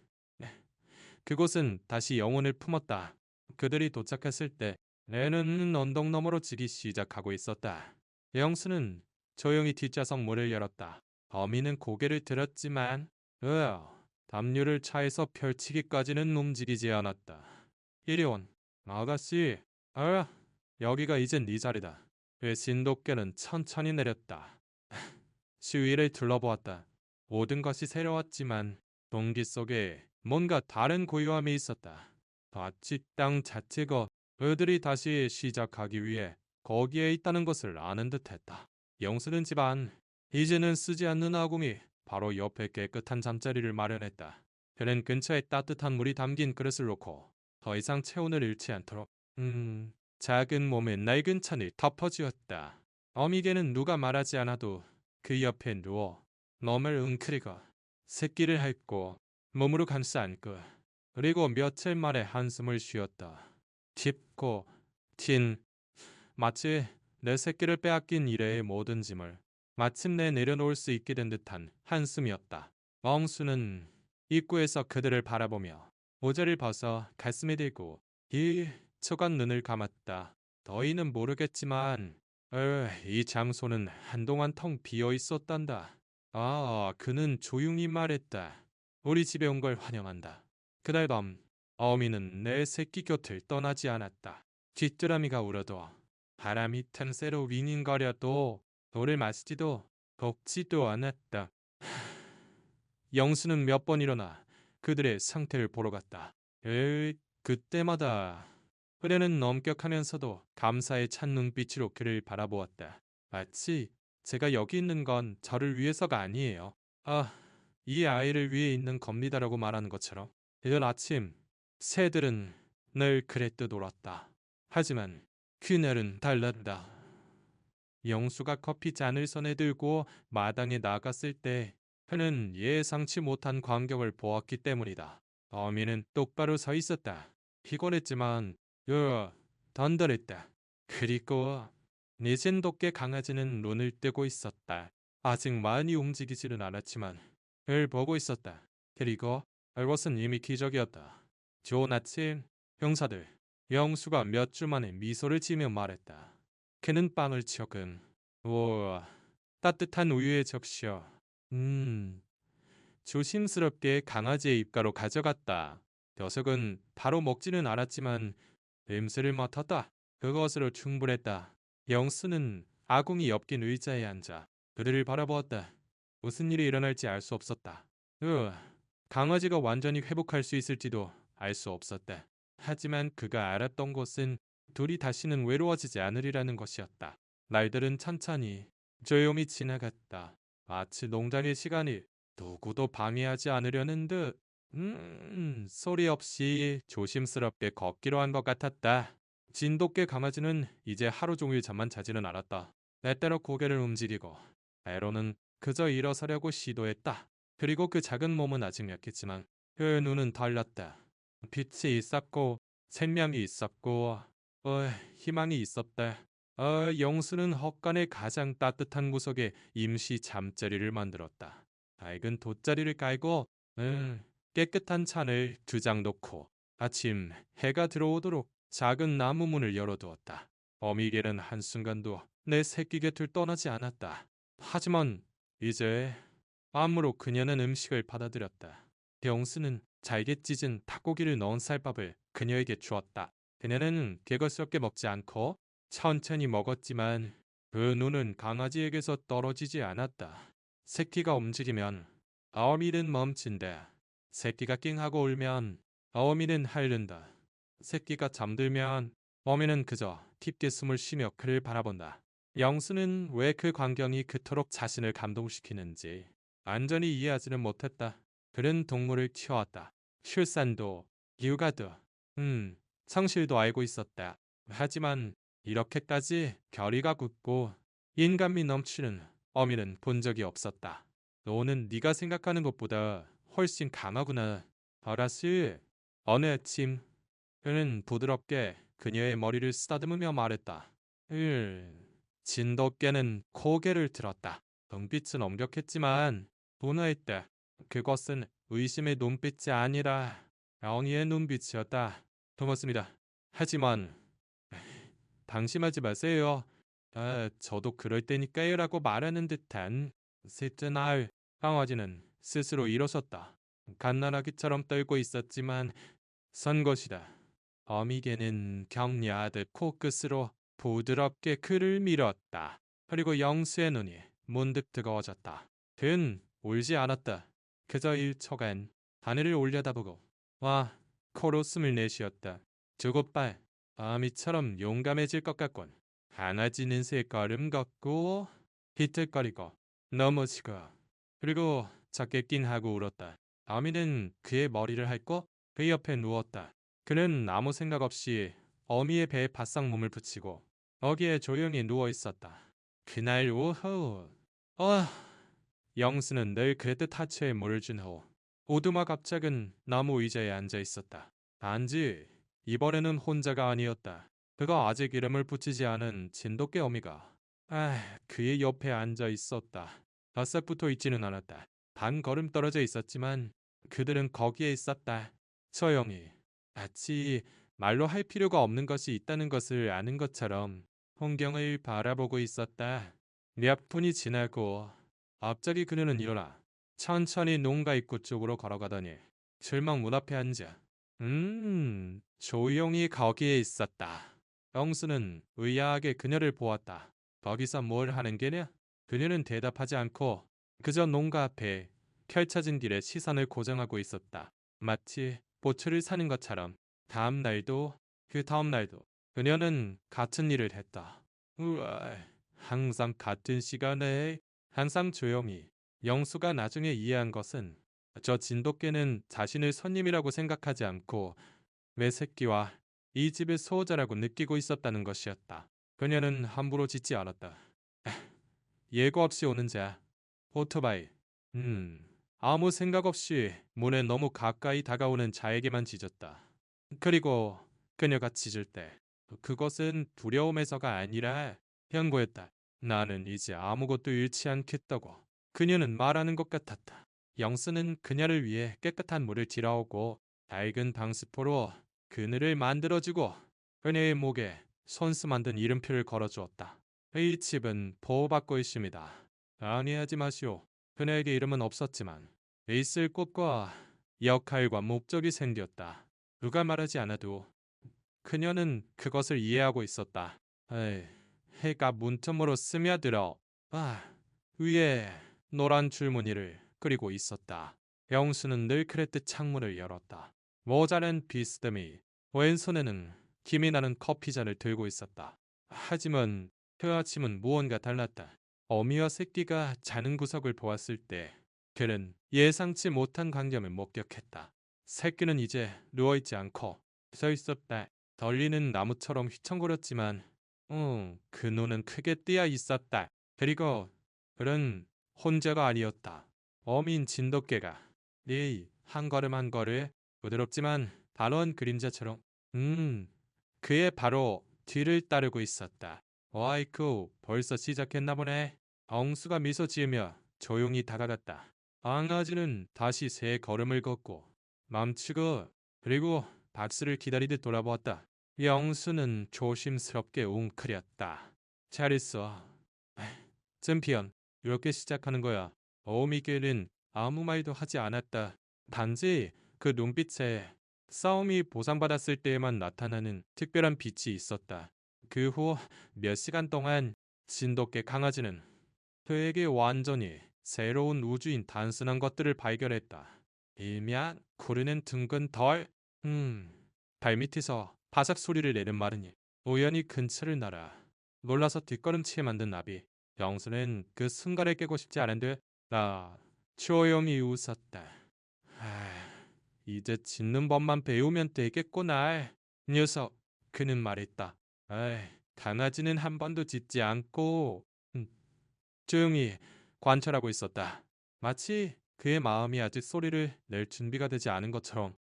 그곳은 다시 영혼을 품었다. 그들이 도착했을 때 레는 언덕 너머로 지기 시작하고 있었다. 영수는 조용히 뒷좌석 문을 열었다. 어미는 고개를 들었지만 담요를 차에서 펼치기까지는 움직이지 않았다. 이리 온, 아가씨. 여기가 이젠 네 자리다. 그 진돗개는 천천히 내렸다. 주위를 둘러보았다. 모든 것이 새로웠지만 동기 속에 뭔가 다른 고요함이 있었다. 마치 땅 자체가 그들이 다시 시작하기 위해 거기에 있다는 것을 아는 듯했다. 영수는 집안 이제는 쓰지 않는 아궁이 바로 옆에 깨끗한 잠자리를 마련했다. 그는 근처에 따뜻한 물이 담긴 그릇을 놓고 더 이상 체온을 잃지 않도록 작은 몸에 낡은 찬을 덮어주었다. 어미개는 누가 말하지 않아도 그 옆에 누워 몸을 웅크리고 새끼를 핥고 몸으로 감싸 안고 그리고 며칠 만에 한숨을 쉬었다. 깊고 튄 마치 내 새끼를 빼앗긴 이래의 모든 짐을 마침내 내려놓을 수 있게 된 듯한 한숨이었다. 멍수는 입구에서 그들을 바라보며 모자를 벗어 가슴에 대고 초간 눈을 감았다. 너희는 모르겠지만 이 장소는 한동안 텅 비어 있었단다. 그는 조용히 말했다. 우리 집에 온 걸 환영한다. 그날 밤 어미는 내 새끼 곁을 떠나지 않았다. 뒷드라미가 울어도 바람이 틈새로 윙윙거려도 돌을 마시지도 걷지도 않았다. 영수는 몇 번 일어나 그들의 상태를 보러 갔다. 그때마다 흐려는 엄격하면서도 감사에 찬 눈빛으로 그를 바라보았다. 마치 제가 여기 있는 건 저를 위해서가 아니에요. 이 아이를 위해 있는 겁니다라고 말하는 것처럼. 이른 아침 새들은 늘 그랬듯 울었다. 하지만 그날은 달랐다. 영수가 커피 잔을 손에 들고 마당에 나갔을 때 그는 예상치 못한 광경을 보았기 때문이다. 어미는 똑바로 서 있었다. 피곤했지만 던덜했다. 그리고 니진도께 강아지는 눈을 뜨고 있었다. 아직 많이 움직이지는 않았지만 을 보고 있었다. 그리고 그것은 이미 기적이었다. 좋은 아침, 형사들. 영수가 몇 주 만에 미소를 지며 말했다. 그는 빵을 조금. 오, 따뜻한 우유에 적셔. 조심스럽게 강아지의 입가로 가져갔다. 녀석은 바로 먹지는 않았지만 냄새를 맡았다. 그것으로 충분했다. 영수는 아궁이 엮인 의자에 앉아 그들을 바라보았다. 무슨 일이 일어날지 알 수 없었다. 강아지가 완전히 회복할 수 있을지도 알 수 없었다. 하지만 그가 알았던 것은 둘이 다시는 외로워지지 않으리라는 것이었다. 날들은 천천히 조용히 지나갔다. 마치 농장의 시간이 누구도 방해하지 않으려는 듯 소리 없이 조심스럽게 걷기로 한 것 같았다. 진돗개 강아지는 이제 하루 종일 잠만 자지는 않았다. 때때로 고개를 움직이고 에로는 그저 일어서려고 시도했다. 그리고 그 작은 몸은 아직 약했지만 그 눈은 달랐다. 빛이 있었고 생명이 있었고 희망이 있었다. 영수는 헛간의 가장 따뜻한 구석에 임시 잠자리를 만들었다. 낡은 돗자리를 깔고 깨끗한 찬을 두 장 놓고 아침 해가 들어오도록 작은 나무 문을 열어두었다. 어미개는 한순간도 내 새끼 곁을 떠나지 않았다. 하지만 이제 암으로 그녀는 음식을 받아들였다. 영수는 잘게 찢은 닭고기를 넣은 쌀밥을 그녀에게 주었다. 그녀는 개걸스럽게 먹지 않고 천천히 먹었지만 그 눈은 강아지에게서 떨어지지 않았다. 새끼가 움직이면 어미는 멈춘다. 새끼가 낑하고 울면 어미는 핥는다. 새끼가 잠들면 어미는 그저 깊게 숨을 쉬며 그를 바라본다. 영수는 왜 그 광경이 그토록 자신을 감동시키는지 완전히 이해하지는 못했다. 그는 동물을 키워왔다. 출산도, 육아도, 성실도 알고 있었다. 하지만 이렇게까지 결의가 굳고 인간미 넘치는 어미는 본 적이 없었다. 너는 네가 생각하는 것보다 훨씬 강하구나. 알았을. 어느 아침 그는 부드럽게 그녀의 머리를 쓰다듬으며 말했다. 진돗개는 고개를 들었다. 눈빛은 엄격했지만 분화했다. 그것은 의심의 눈빛이 아니라 영희의 눈빛이었다. 고맙습니다. 하지만 방심하지 마세요. 저도 그럴 때니까요 라고 말하는 듯한 셋째 날 강아지는 스스로 일어섰다. 갓난아기처럼 떨고 있었지만 선 것이다. 어미개는 격려하듯 코끝으로 부드럽게 그를 밀었다. 그리고 영수의 눈이 문득 뜨거워졌다. 그는 울지 않았다. 그저 1초간 하늘을 올려다보고 와 코로 숨을 내쉬었다. 저것봐 어미처럼 용감해질 것 같군. 강아지는 세 걸음 걷고 비틀거리고 넘어지고 그리고 작게 낀 하고 울었다. 어미는 그의 머리를 핥고 그 옆에 누웠다. 그는 아무 생각 없이 어미의 배에 바싹 몸을 붙이고 거기에 조용히 누워 있었다. 그날 오후 영수는 늘 그랬듯 하체에 물을 준 후 오두막 앞작은 나무 의자에 앉아 있었다. 단지 이번에는 혼자가 아니었다. 그가 아직 이름을 붙이지 않은 진돗개 어미가 그의 옆에 앉아 있었다. 바싹 붙어 있지는 않았다. 반 걸음 떨어져 있었지만 그들은 거기에 있었다. 조용히 마치 말로 할 필요가 없는 것이 있다는 것을 아는 것처럼 풍경을 바라보고 있었다. 몇 분이 지나고 갑자기 그녀는 일어나 천천히 농가 입구 쪽으로 걸어가더니 실망 문 앞에 앉아 조용히 거기에 있었다. 영수는 의아하게 그녀를 보았다. 거기서 뭘 하는 게냐? 그녀는 대답하지 않고 그저 농가 앞에 펼쳐진 길에 시선을 고정하고 있었다. 마치 보초를 사는 것처럼 다음 날도 그 다음 날도 그녀는 같은 일을 했다. 우와, 항상 같은 시간에 항상 조용히. 영수가 나중에 이해한 것은 저 진돗개는 자신을 손님이라고 생각하지 않고 매새끼와 이 집의 수호자라고 느끼고 있었다는 것이었다. 그녀는 함부로 짖지 않았다. 예고 없이 오는 자, 오토바이. 아무 생각 없이 문에 너무 가까이 다가오는 자에게만 짖었다. 그리고 그녀가 짖을 때 그것은 두려움에서가 아니라 현보였다. 나는 이제 아무것도 잃지 않겠다고. 그녀는 말하는 것 같았다. 영수는 그녀를 위해 깨끗한 물을 들어오고 밝은 방수포로 그늘을 만들어주고 그녀의 목에 손수 만든 이름표를 걸어주었다. 이 집은 보호받고 있습니다. 안해하지 마시오. 그녀에게 이름은 없었지만 있을 곳과 역할과 목적이 생겼다. 누가 말하지 않아도 그녀는 그것을 이해하고 있었다. 에이, 해가 문틈으로 스며들어 위에 노란 줄무늬를 그리고 있었다. 영수는 늘 그랬듯 창문을 열었다. 모자는 비스듬히 왼손에는 김이 나는 커피잔을 들고 있었다. 하지만 그 아침은 무언가 달랐다. 어미와 새끼가 자는 구석을 보았을 때 그는 예상치 못한 광경을 목격했다. 새끼는 이제 누워있지 않고 서 있었다. 덜리는 나무처럼 휘청거렸지만 그 눈은 크게 뜨여 있었다. 그리고 그는 혼자가 아니었다. 어민 진돗개가 한 걸음 한 걸음 부드럽지만 단호한 그림자처럼 그의 바로 뒤를 따르고 있었다. 와이쿠 벌써 시작했나 보네. 엉수가 미소 지으며 조용히 다가갔다. 강아지는 다시 세 걸음을 걷고 멈추고 그리고 박수를 기다리듯 돌아보았다. 영수는 조심스럽게 웅크렸다. 잘 있어. 챔피언, 이렇게 시작하는 거야. 오미겔은 아무 말도 하지 않았다. 단지 그 눈빛에 싸움이 보상받았을 때에만 나타나는 특별한 빛이 있었다. 그 후 몇 시간 동안 진돗개 강아지는 그에게 완전히 새로운 우주인 단순한 것들을 발견했다. 일면 구르는 둥근 덜, 발밑에서 바삭 소리를 내는 마르니 우연히 근처를 날아 놀라서 뒷걸음치게 만든 나비. 영수는 그 순간을 깨고 싶지 않은 듯나 조용히 웃었다. 이제 짖는 법만 배우면 되겠구나. 녀석, 그는 말했다. 강아지는 한 번도 짖지 않고 조용히 관찰하고 있었다. 마치 그의 마음이 아직 소리를 낼 준비가 되지 않은 것처럼.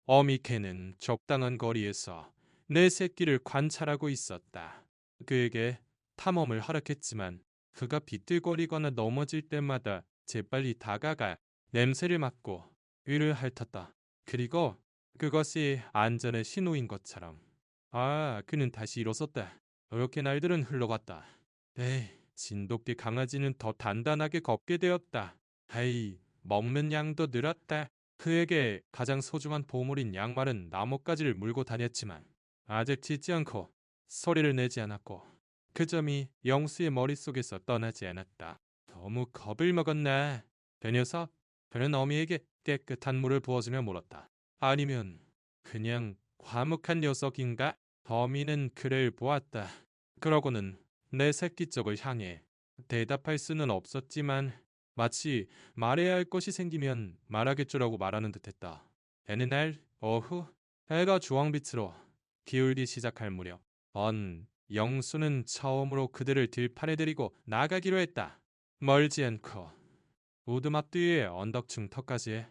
어미케는 적당한 거리에서 내 새끼를 관찰하고 있었다. 그에게 탐험을 허락했지만 그가 비틀거리거나 넘어질 때마다 재빨리 다가가 냄새를 맡고 위를 핥았다. 그리고 그것이 안전의 신호인 것처럼. 그는 다시 일어섰다. 이렇게 날들은 흘러갔다. 진돗개 강아지는 더 단단하게 걷게 되었다. 먹는 양도 늘었다. 그에게 가장 소중한 보물인 양말은 나뭇가지를 물고 다녔지만 아직 짖지 않고 소리를 내지 않았고 그 점이 영수의 머릿속에서 떠나지 않았다. 너무 겁을 먹었나? 그 녀석? 그는 어미에게 깨끗한 물을 부어주며 물었다. 아니면 그냥 과묵한 녀석인가? 어미는 그를 보았다. 그러고는 내 새끼 쪽을 향해 대답할 수는 없었지만 마치 말해야 할 것이 생기면 말하겠죠라고 말하는 듯했다. 어느 날 오후 해가 주황빛으로 기울기 시작할 무렵 영수는 처음으로 그들을 들판에 데리고 나가기로 했다. 멀지 않고 우드 앞뒤의 언덕 중턱까지.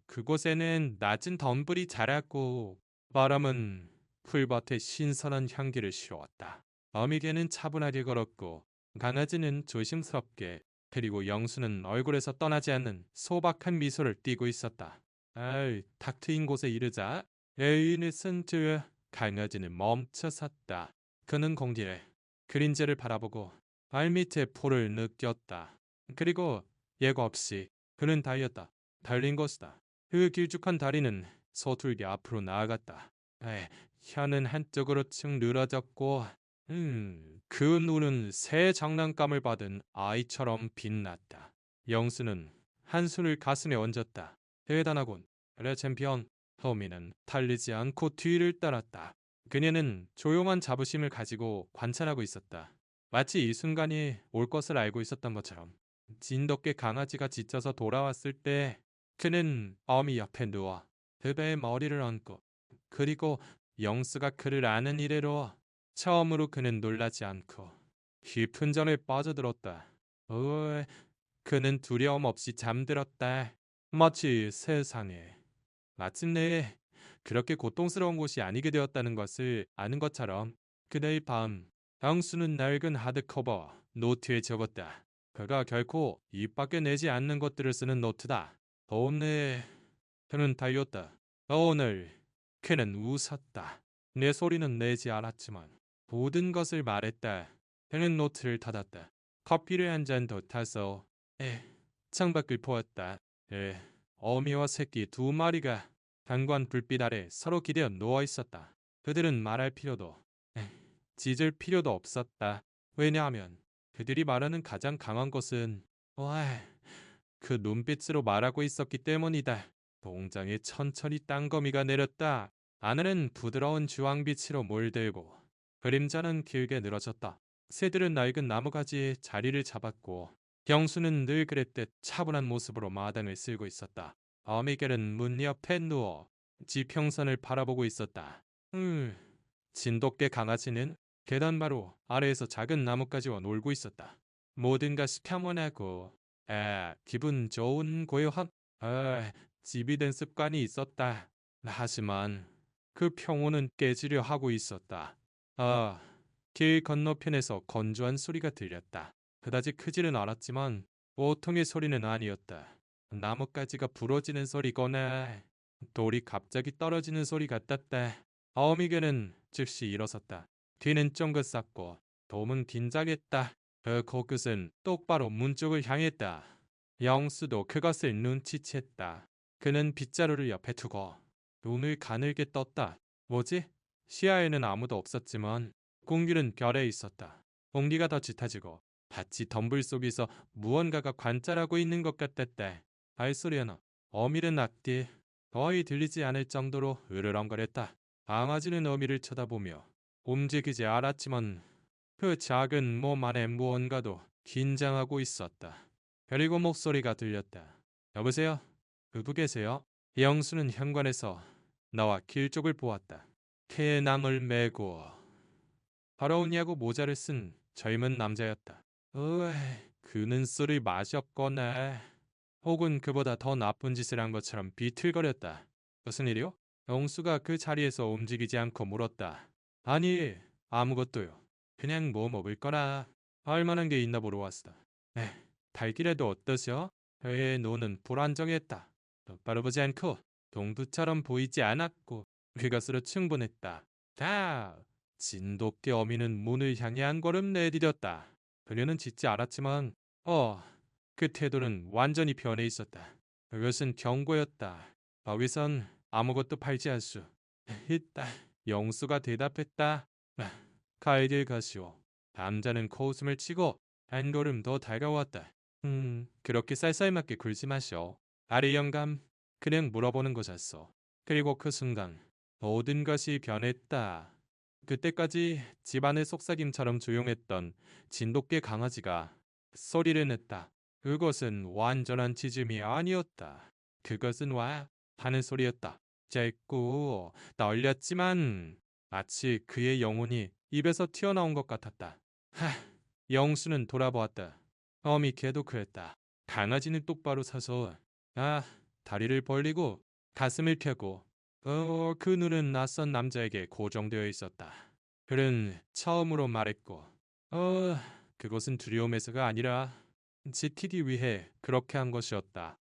그곳에는 낮은 덤불이 자랐고 바람은 풀밭에 신선한 향기를 실어왔다. 어미개는 차분하게 걸었고 강아지는 조심스럽게, 그리고 영수는 얼굴에서 떠나지 않는 소박한 미소를 띠고 있었다. 탁 트인 곳에 이르자 에이니슨 트 강아지는 멈춰 섰다. 그는 공기를 그림자를 바라보고 발밑에 포를 느꼈다. 그리고 예고 없이 그는 달렸다. 달린 것이다. 그 길쭉한 다리는 서툴게 앞으로 나아갔다. 혀는 한쪽으로 축 늘어졌고 그 눈은 새 장난감을 받은 아이처럼 빛났다. 영수는 한숨을 가슴에 얹었다. 대단하군. 그래 챔피언. 허미는 달리지 않고 뒤를 따랐다. 그녀는 조용한 자부심을 가지고 관찰하고 있었다. 마치 이 순간이 올 것을 알고 있었던 것처럼. 진돗개 강아지가 지쳐서 돌아왔을 때 그는 어미 옆에 누워 그배의 머리를 얹고, 그리고 영수가 그를 아는 이래로 처음으로 그는 놀라지 않고 깊은 잠에 빠져들었다. 그는 두려움 없이 잠들었다. 마치 세상에 마침내 그렇게 고통스러운 곳이 아니게 되었다는 것을 아는 것처럼 그날 밤 형수는 낡은 하드커버 노트에 적었다. 그가 결코 입 밖에 내지 않는 것들을 쓰는 노트다. 더웠네. 그는 달렸다. 오늘 그는 웃었다. 내 소리는 내지 않았지만 모든 것을 말했다. 그는 노트를 닫았다. 커피를 한 잔 더 타서 창밖을 보았다. 어미와 새끼 두 마리가 단관 불빛 아래 서로 기대어 누워 있었다. 그들은 말할 필요도 짖을 필요도 없었다. 왜냐하면 그들이 말하는 가장 강한 것은 와, 그 눈빛으로 말하고 있었기 때문이다. 동장에 천천히 땅거미가 내렸다. 하늘은 부드러운 주황빛으로 몰들고 그림자는 길게 늘어졌다. 새들은 낡은 나무가지에 자리를 잡았고 경수는 늘 그랬듯 차분한 모습으로 마당을 쓸고 있었다. 어미겔은 문 옆에 누워 지평선을 바라보고 있었다. 진돗개 강아지는 계단 바로 아래에서 작은 나뭇가지와 놀고 있었다. 모든 것이 평온하고 기분 좋은 고요함. 집이 된 습관이 있었다. 하지만 그 평온은 깨지려 하고 있었다. 길 건너편에서 건조한 소리가 들렸다. 그다지 크지는 않았지만 보통의 소리는 아니었다. 나뭇가지가 부러지는 소리거나 돌이 갑자기 떨어지는 소리 같았다. 어미개는 즉시 일어섰다. 뒤는 쫑긋 쌌고 돔은 긴장했다. 그 코끝은 똑바로 문 쪽을 향했다. 영수도 그것을 눈치챘다. 그는 빗자루를 옆에 두고 눈을 가늘게 떴다. 뭐지? 시야에는 아무도 없었지만 공기는 별에 있었다. 공기가 더 짙어지고 밭이 덤불 속에서 무언가가 관찰하고 있는 것 같았다. 발소리 하나, 어미는 앞뒤 거의 들리지 않을 정도로 으르렁거렸다. 강아지는 어미를 쳐다보며 움직이지 않았지만 그 작은 몸 안에 무언가도 긴장하고 있었다. 그리고 목소리가 들렸다. 여보세요? 누구 계세요? 영수는 현관에서 나와 길 쪽을 보았다. 캐낭을 메고 더러운 야구 모자를 쓴 젊은 남자였다. 그는 술을 마셨거나 혹은 그보다 더 나쁜 짓을 한 것처럼 비틀거렸다. 무슨 일이요? 영수가 그 자리에서 움직이지 않고 물었다. 아니, 아무것도요. 그냥 뭐 먹을 거라. 할 만한 게 있나 보러 왔어. 달기라도 어떠셔? 노는 불안정했다. 똑바로 보지 않고 동두처럼 보이지 않았고 그것으로 충분했다. 진돗개 어미는 문을 향해 한 걸음 내디뎠다. 그녀는 짖지 않았지만 그 태도는 완전히 변해 있었다. 그것은 경고였다. 거기선 아무것도 팔지 않을 수 있다. 영수가 대답했다. 갈 길 가시오. 남자는 코웃음을 치고 한 걸음 더 다가왔다. 그렇게 쌀쌀맞게 굴지 마시오. 아래 영감, 그냥 물어보는 거였어. 그리고 그 순간 모든 것이 변했다. 그때까지 집안의 속삭임처럼 조용했던 진돗개 강아지가 소리를 냈다. 그것은 완전한 짖음이 아니었다. 그것은 와 하는 소리였다. 짧고 떨렸지만 마치 그의 영혼이 입에서 튀어나온 것 같았다. 영수는 돌아보았다. 어미 개도 그랬다. 강아지는 똑바로 서서 다리를 벌리고 가슴을 펴고 그 눈은 낯선 남자에게 고정되어 있었다. 그는 처음으로 말했고 그것은 두려움에서가 아니라 지키기 위해 그렇게 한 것이었다.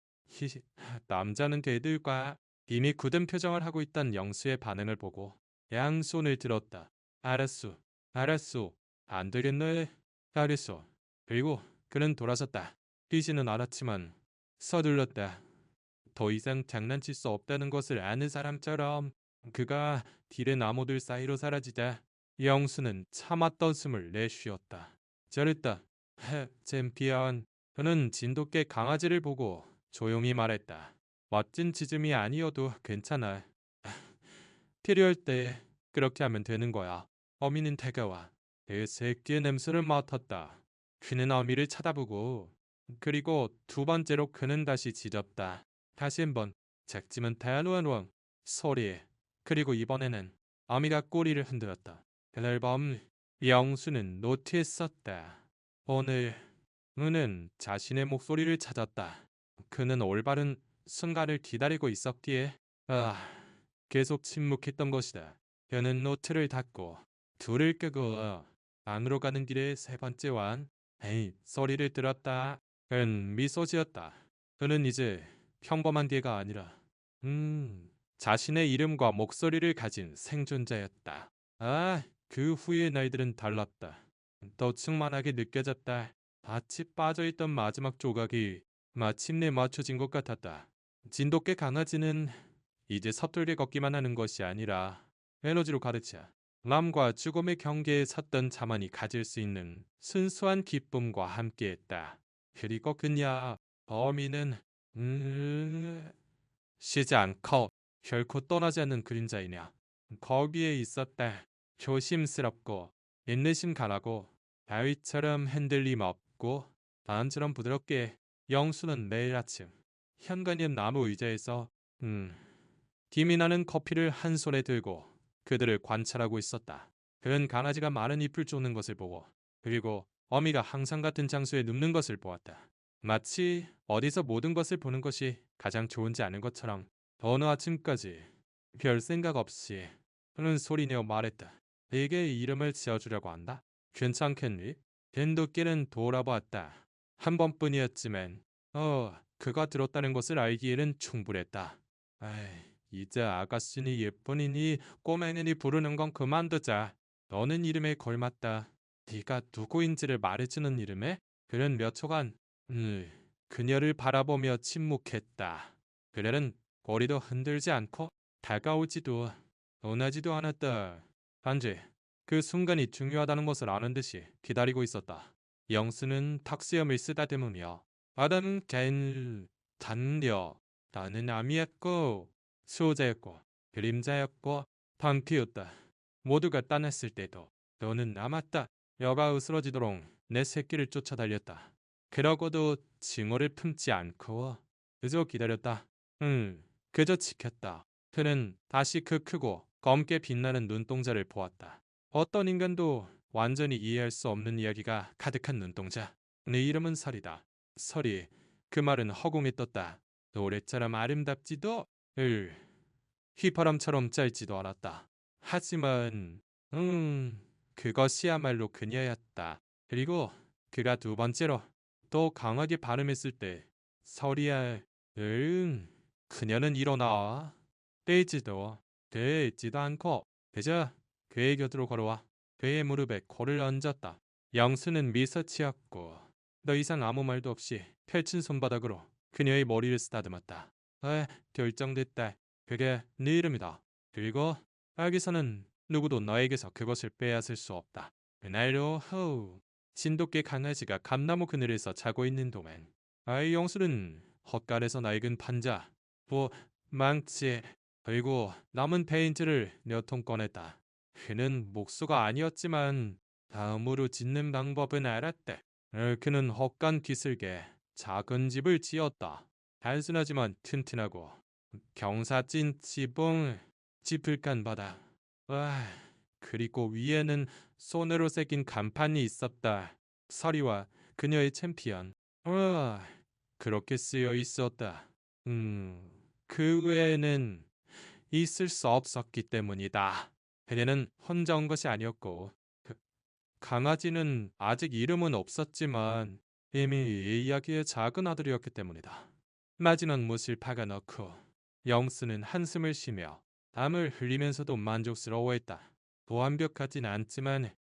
남자는 개들과 이미 굳은 표정을 하고 있던 영수의 반응을 보고 양손을 들었다. 알았소, 알았소, 안 되겠네. 알았소. 그리고 그는 돌아섰다. 뛰지는 않았지만 서둘렀다. 더 이상 장난칠 수 없다는 것을 아는 사람처럼 그가 딜의 나무들 사이로 사라지자 영수는 참았던 숨을 내쉬었다. 잘했다. 챔피언. 그는 진돗개 강아지를 보고 조용히 말했다. 멋진 짖음이 아니어도 괜찮아. 필요할 때 그렇게 하면 되는 거야. 어미는 다가와 그 새끼의 냄새를 맡았다. 그는 어미를 쳐다보고 그리고 두 번째로 그는 다시 짖었다. 다시 한번 작지만 단호한 소리. 그리고 이번에는 어미가 꼬리를 흔들었다. 그날 밤 영수는 노트에 썼다. 오늘 은은 자신의 목소리를 찾았다. 그는 올바른 순간을 기다리고 있었기에 계속 침묵했던 것이다. 그는 노트를 닫고 둘을 끄고 안으로 가는 길에 세 번째 완 에이 소리를 들었다. 그는 미소 지었다. 그는 이제 평범한 개가 아니라 자신의 이름과 목소리를 가진 생존자였다. 그 후의 날들은 달랐다. 더 충만하게 느껴졌다. 밭이 빠져있던 마지막 조각이 마침내 맞춰진 것 같았다. 진돗개 강아지는 이제 서툴게 걷기만 하는 것이 아니라 에너지로 가득차 남과 죽음의 경계에 섰던 자만이 가질 수 있는 순수한 기쁨과 함께했다. 그리고 그녀 범인은 쉬지 않고 결코 떠나지 않는 그림자이냐. 거기에 있었다. 조심스럽고 인내심 가라고 바위처럼 흔들림 없고 바람처럼 부드럽게 영수는 매일 아침 현관옆 나무 의자에서 김이 나는 커피를 한 손에 들고 그들을 관찰하고 있었다. 그는 강아지가 마른 잎을 쫓는 것을 보고 그리고 어미가 항상 같은 장소에 눕는 것을 보았다. 마치 어디서 모든 것을 보는 것이 가장 좋은지 아는 것처럼 어느 아침까지 별 생각 없이 그는 소리내어 말했다. 네게 이름을 지어주려고 한다. 괜찮겠니? 벤도끼는 돌아보았다. 한 번뿐이었지만 그가 들었다는 것을 알기에는 충분했다. 이제 아가씨니 예쁜이니 꼬맹이니 부르는 건 그만두자. 너는 이름에 걸맞다. 네가 누구인지를 말해주는 이름에 그는 몇 초간 그녀를 바라보며 침묵했다. 그녀는 거리도 흔들지 않고 다가오지도 원하지도 않았다. 단지 그 순간이 중요하다는 것을 아는 듯이 기다리고 있었다. 영수는 탁수염을 쓰다듬으며 바다는 갠 단려 나는 암이었고 수호자였고 그림자였고 방피였다. 모두가 떠났을 때도 너는 남았다. 여가 으스러지도록 내 새끼를 쫓아달렸다. 그러고도 징후를 품지 않고 그저 기다렸다. 그저 지켰다. 그는 다시 그 크고 검게 빛나는 눈동자를 보았다. 어떤 인간도 완전히 이해할 수 없는 이야기가 가득한 눈동자. 네 이름은 설이다. 설이 그 말은 허공에 떴다. 노래처럼 아름답지도 휘파람처럼 짧지도 않았다. 하지만 그것이야말로 그녀였다. 그리고 그가 두 번째로 또 강하게 발음했을 때 설이야 그녀는 일어나 떼지도 되지도 않고 그저 그의 곁으로 걸어와 그의 무릎에 코를 얹었다. 영수는 미소 지었고 더 이상 아무 말도 없이 펼친 손바닥으로 그녀의 머리를 쓰다듬었다. 결정됐다. 그게 네 이름이다. 그리고 여기서는 누구도 너에게서 그것을 빼앗을 수 없다. 그날로 후 진돗개 강아지가 감나무 그늘에서 자고 있는 동안 아이 영수는 헛간에서 낡은 판자, 망치 그리고 남은 페인트를 몇 통 꺼냈다. 그는 목수가 아니었지만 다음으로 짓는 방법은 알았다. 그는 헛간 뒤슬게 작은 집을 지었다. 단순하지만 튼튼하고 경사진 지붕 지플간 바닥. 그리고 위에는 손으로 새긴 간판이 있었다. 서리와 그녀의 챔피언. 그렇게 쓰여 있었다. 그 외에는 있을 수 없었기 때문이다. 그녀는 혼자 온 것이 아니었고 강아지는 아직 이름은 없었지만 이미 이 이야기의 작은 아들이었기 때문이다. 마지막 못을 박아넣고 영수는 한숨을 쉬며 땀을 흘리면서도 만족스러워했다. 완벽하진 않지만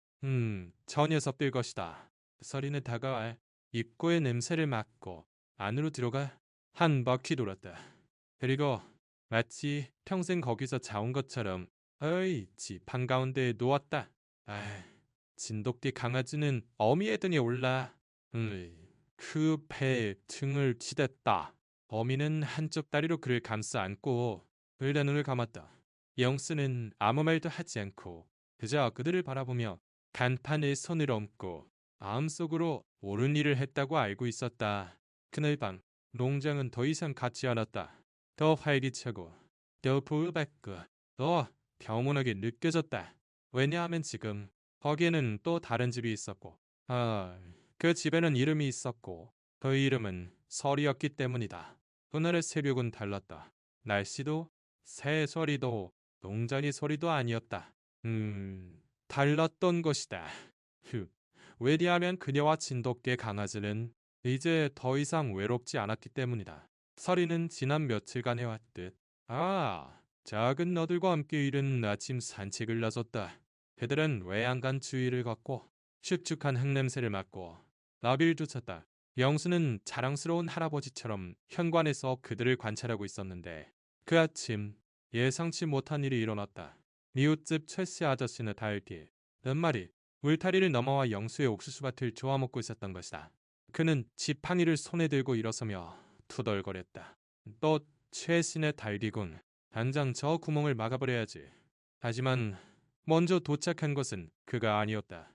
저 녀석들 것이다. 서리는 다가와 입구의 냄새를 맡고 안으로 들어가 한 바퀴 돌았다. 그리고 마치 평생 거기서 자온 것처럼 집 한가운데에 누웠다. 진돗개 강아지는 어미의 등에 올라 그 배에 등을 치댔다. 어미는 한쪽 다리로 그를 감싸 안고 불다 눈을 감았다. 영수는 아무 말도 하지 않고 그저 그들을 바라보며 간판에 손을 얹고 마음속으로 옳은 일을 했다고 알고 있었다. 그날 밤 농장은 더 이상 같지 않았다. 더 활기차고 더 불받고 더 평온하게 느껴졌다. 왜냐하면 지금 거기에는 또 다른 집이 있었고 그 집에는 이름이 있었고 그 이름은 설이었기 때문이다. 그날의 새벽은 달랐다. 날씨도 새소리도 동자니 소리도 아니었다. 달랐던 것이다. 왜냐하면 그녀와 진돗개 강아지는 이제 더 이상 외롭지 않았기 때문이다. 서리는 지난 며칠간 해왔듯 작은 너들과 함께 이른 아침 산책을 나섰다. 그들은 외양간 주위를 걷고 축축한 흙냄새를 맡고 나비를 쫓았다. 영수는 자랑스러운 할아버지처럼 현관에서 그들을 관찰하고 있었는데 그 아침 예상치 못한 일이 일어났다. 이웃집 최씨 아저씨는 달기 몇 마리 울타리를 넘어와 영수의 옥수수밭을 쪼아먹고 있었던 것이다. 그는 지팡이를 손에 들고 일어서며 투덜거렸다. 또 최신의 달기군. 당장 저 구멍을 막아버려야지. 하지만 먼저 도착한 것은 그가 아니었다.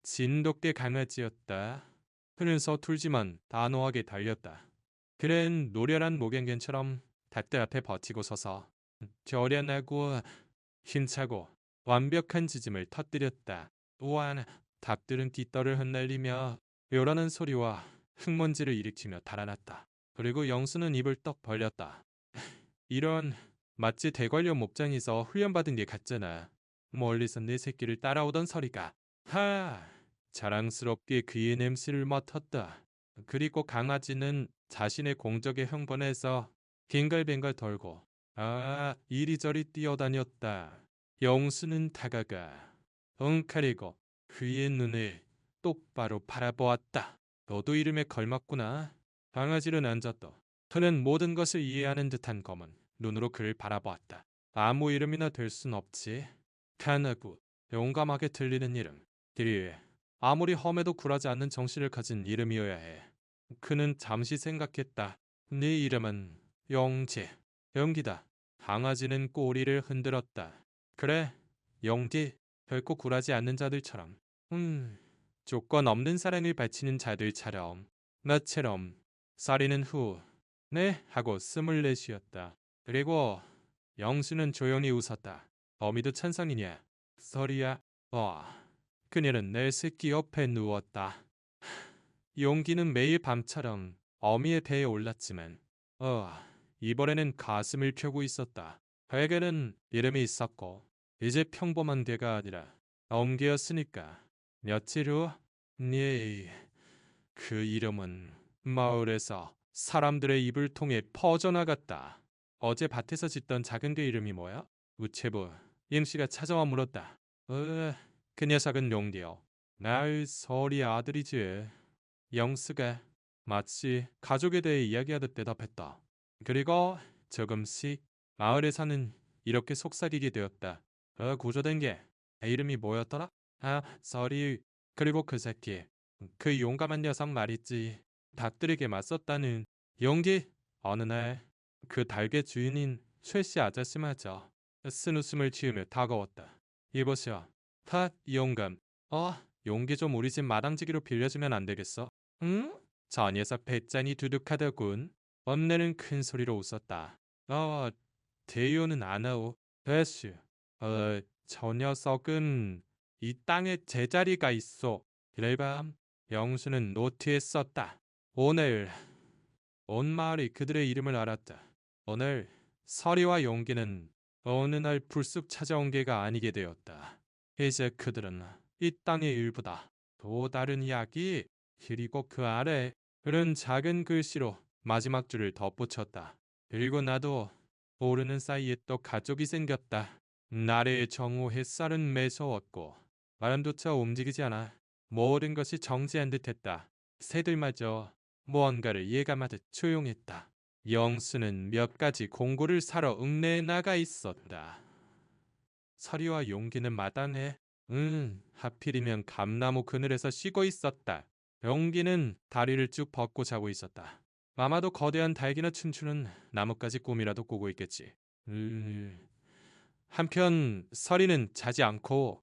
진돗개 강아지였다. 그는 서툴지만 단호하게 달렸다. 그는 노련한 목양견처럼 닭들 앞에 버티고 서서 저련하고 힘차고 완벽한 지짐을 터뜨렸다. 또한 닭들은 깃털을 흩날리며 요란한 소리와 흙먼지를 일으키며 달아났다. 그리고 영수는 입을 떡 벌렸다. 이런 마치 대관료 목장에서 훈련받은 게 같잖아. 멀리서 내 새끼를 따라오던 서리가 자랑스럽게 그의 냄새를 맡았다. 그리고 강아지는 자신의 공적에 흥분해서 빙글빙글 돌고 이리저리 뛰어다녔다. 영수는 다가가 엉카리고 그의 눈을 똑바로 바라보았다. 너도 이름에 걸맞구나. 강아지는 앉았다. 그는 모든 것을 이해하는 듯한 검은 눈으로 그를 바라보았다. 아무 이름이나 될 순 없지. 편하고 용감하게 들리는 이름. 들이 아무리 험해도 굴하지 않는 정신을 가진 이름이어야 해. 그는 잠시 생각했다. 네 이름은 영지. 영기다. 강아지는 꼬리를 흔들었다. 그래, 영디. 결코 굴하지 않는 자들처럼. 조건 없는 사랑을 바치는 자들처럼. 나처럼. 쌀이는 후. 네? 하고 숨을 내쉬었다. 그리고 영수는 조용히 웃었다. 어미도 찬성이냐? 설이야. 그녀는 내 새끼 옆에 누웠다. 용기는 매일 밤처럼 어미의 배에 올랐지만 이번에는 가슴을 펴고 있었다. 그에게는 이름이 있었고 이제 평범한 개가 아니라 엄개였으니까. 며칠 후 그 이름은 마을에서 사람들의 입을 통해 퍼져나갔다. 어제 밭에서 짓던 작은 개 이름이 뭐야? 우체부 임씨가 찾아와 물었다. 그 녀석은 용디요. 날 설이 아들이지. 영수가 마치 가족에 대해 이야기하듯 대답했다. 그리고 조금씩 마을에서는 이렇게 속삭이게 되었다. 구조된 게 이름이 뭐였더라? 설이. 그리고 그 새끼. 그 용감한 녀석 말이지. 닭들에게 맞섰다는 용기. 어느 날 그 닭의 주인인 최씨 아저씨마저 쓴웃음을 지으며 다가왔다. 이보시오. 용감. 용기 좀 우리 집 마당지기로 빌려주면 안 되겠어? 응? 저 녀석 배짱이 두둑하더군. 엄내는 큰 소리로 웃었다. 대요는 안 하오. 됐슈. 저 녀석은 이 땅에 제자리가 있어. 그래밤 영수는 노트에 썼다. 오늘 온 마을이 그들의 이름을 알았다. 오늘 서리와 용기는 어느 날 불쑥 찾아온 게가 아니게 되었다. 이제 그들은 이 땅의 일부다. 또 다른 이야기. 그리고 그 아래 그는 작은 글씨로 마지막 줄을 덧붙였다. 그리고 나도 모르는 사이에 또 가족이 생겼다. 나래의 정오 햇살은 매서웠고 바람조차 움직이지 않아 모든 것이 정지한 듯했다. 새들마저 무언가를 예감하듯 조용했다. 영수는 몇 가지 공고를 사러 읍내에 나가 있었다. 서리와 용기는 마당에 하필이면 감나무 그늘에서 쉬고 있었다. 용기는 다리를 쭉 뻗고 자고 있었다. 아마도 거대한 달기나 춘추는 나뭇가지 꿈이라도 꾸고 있겠지. 한편 서리는 자지 않고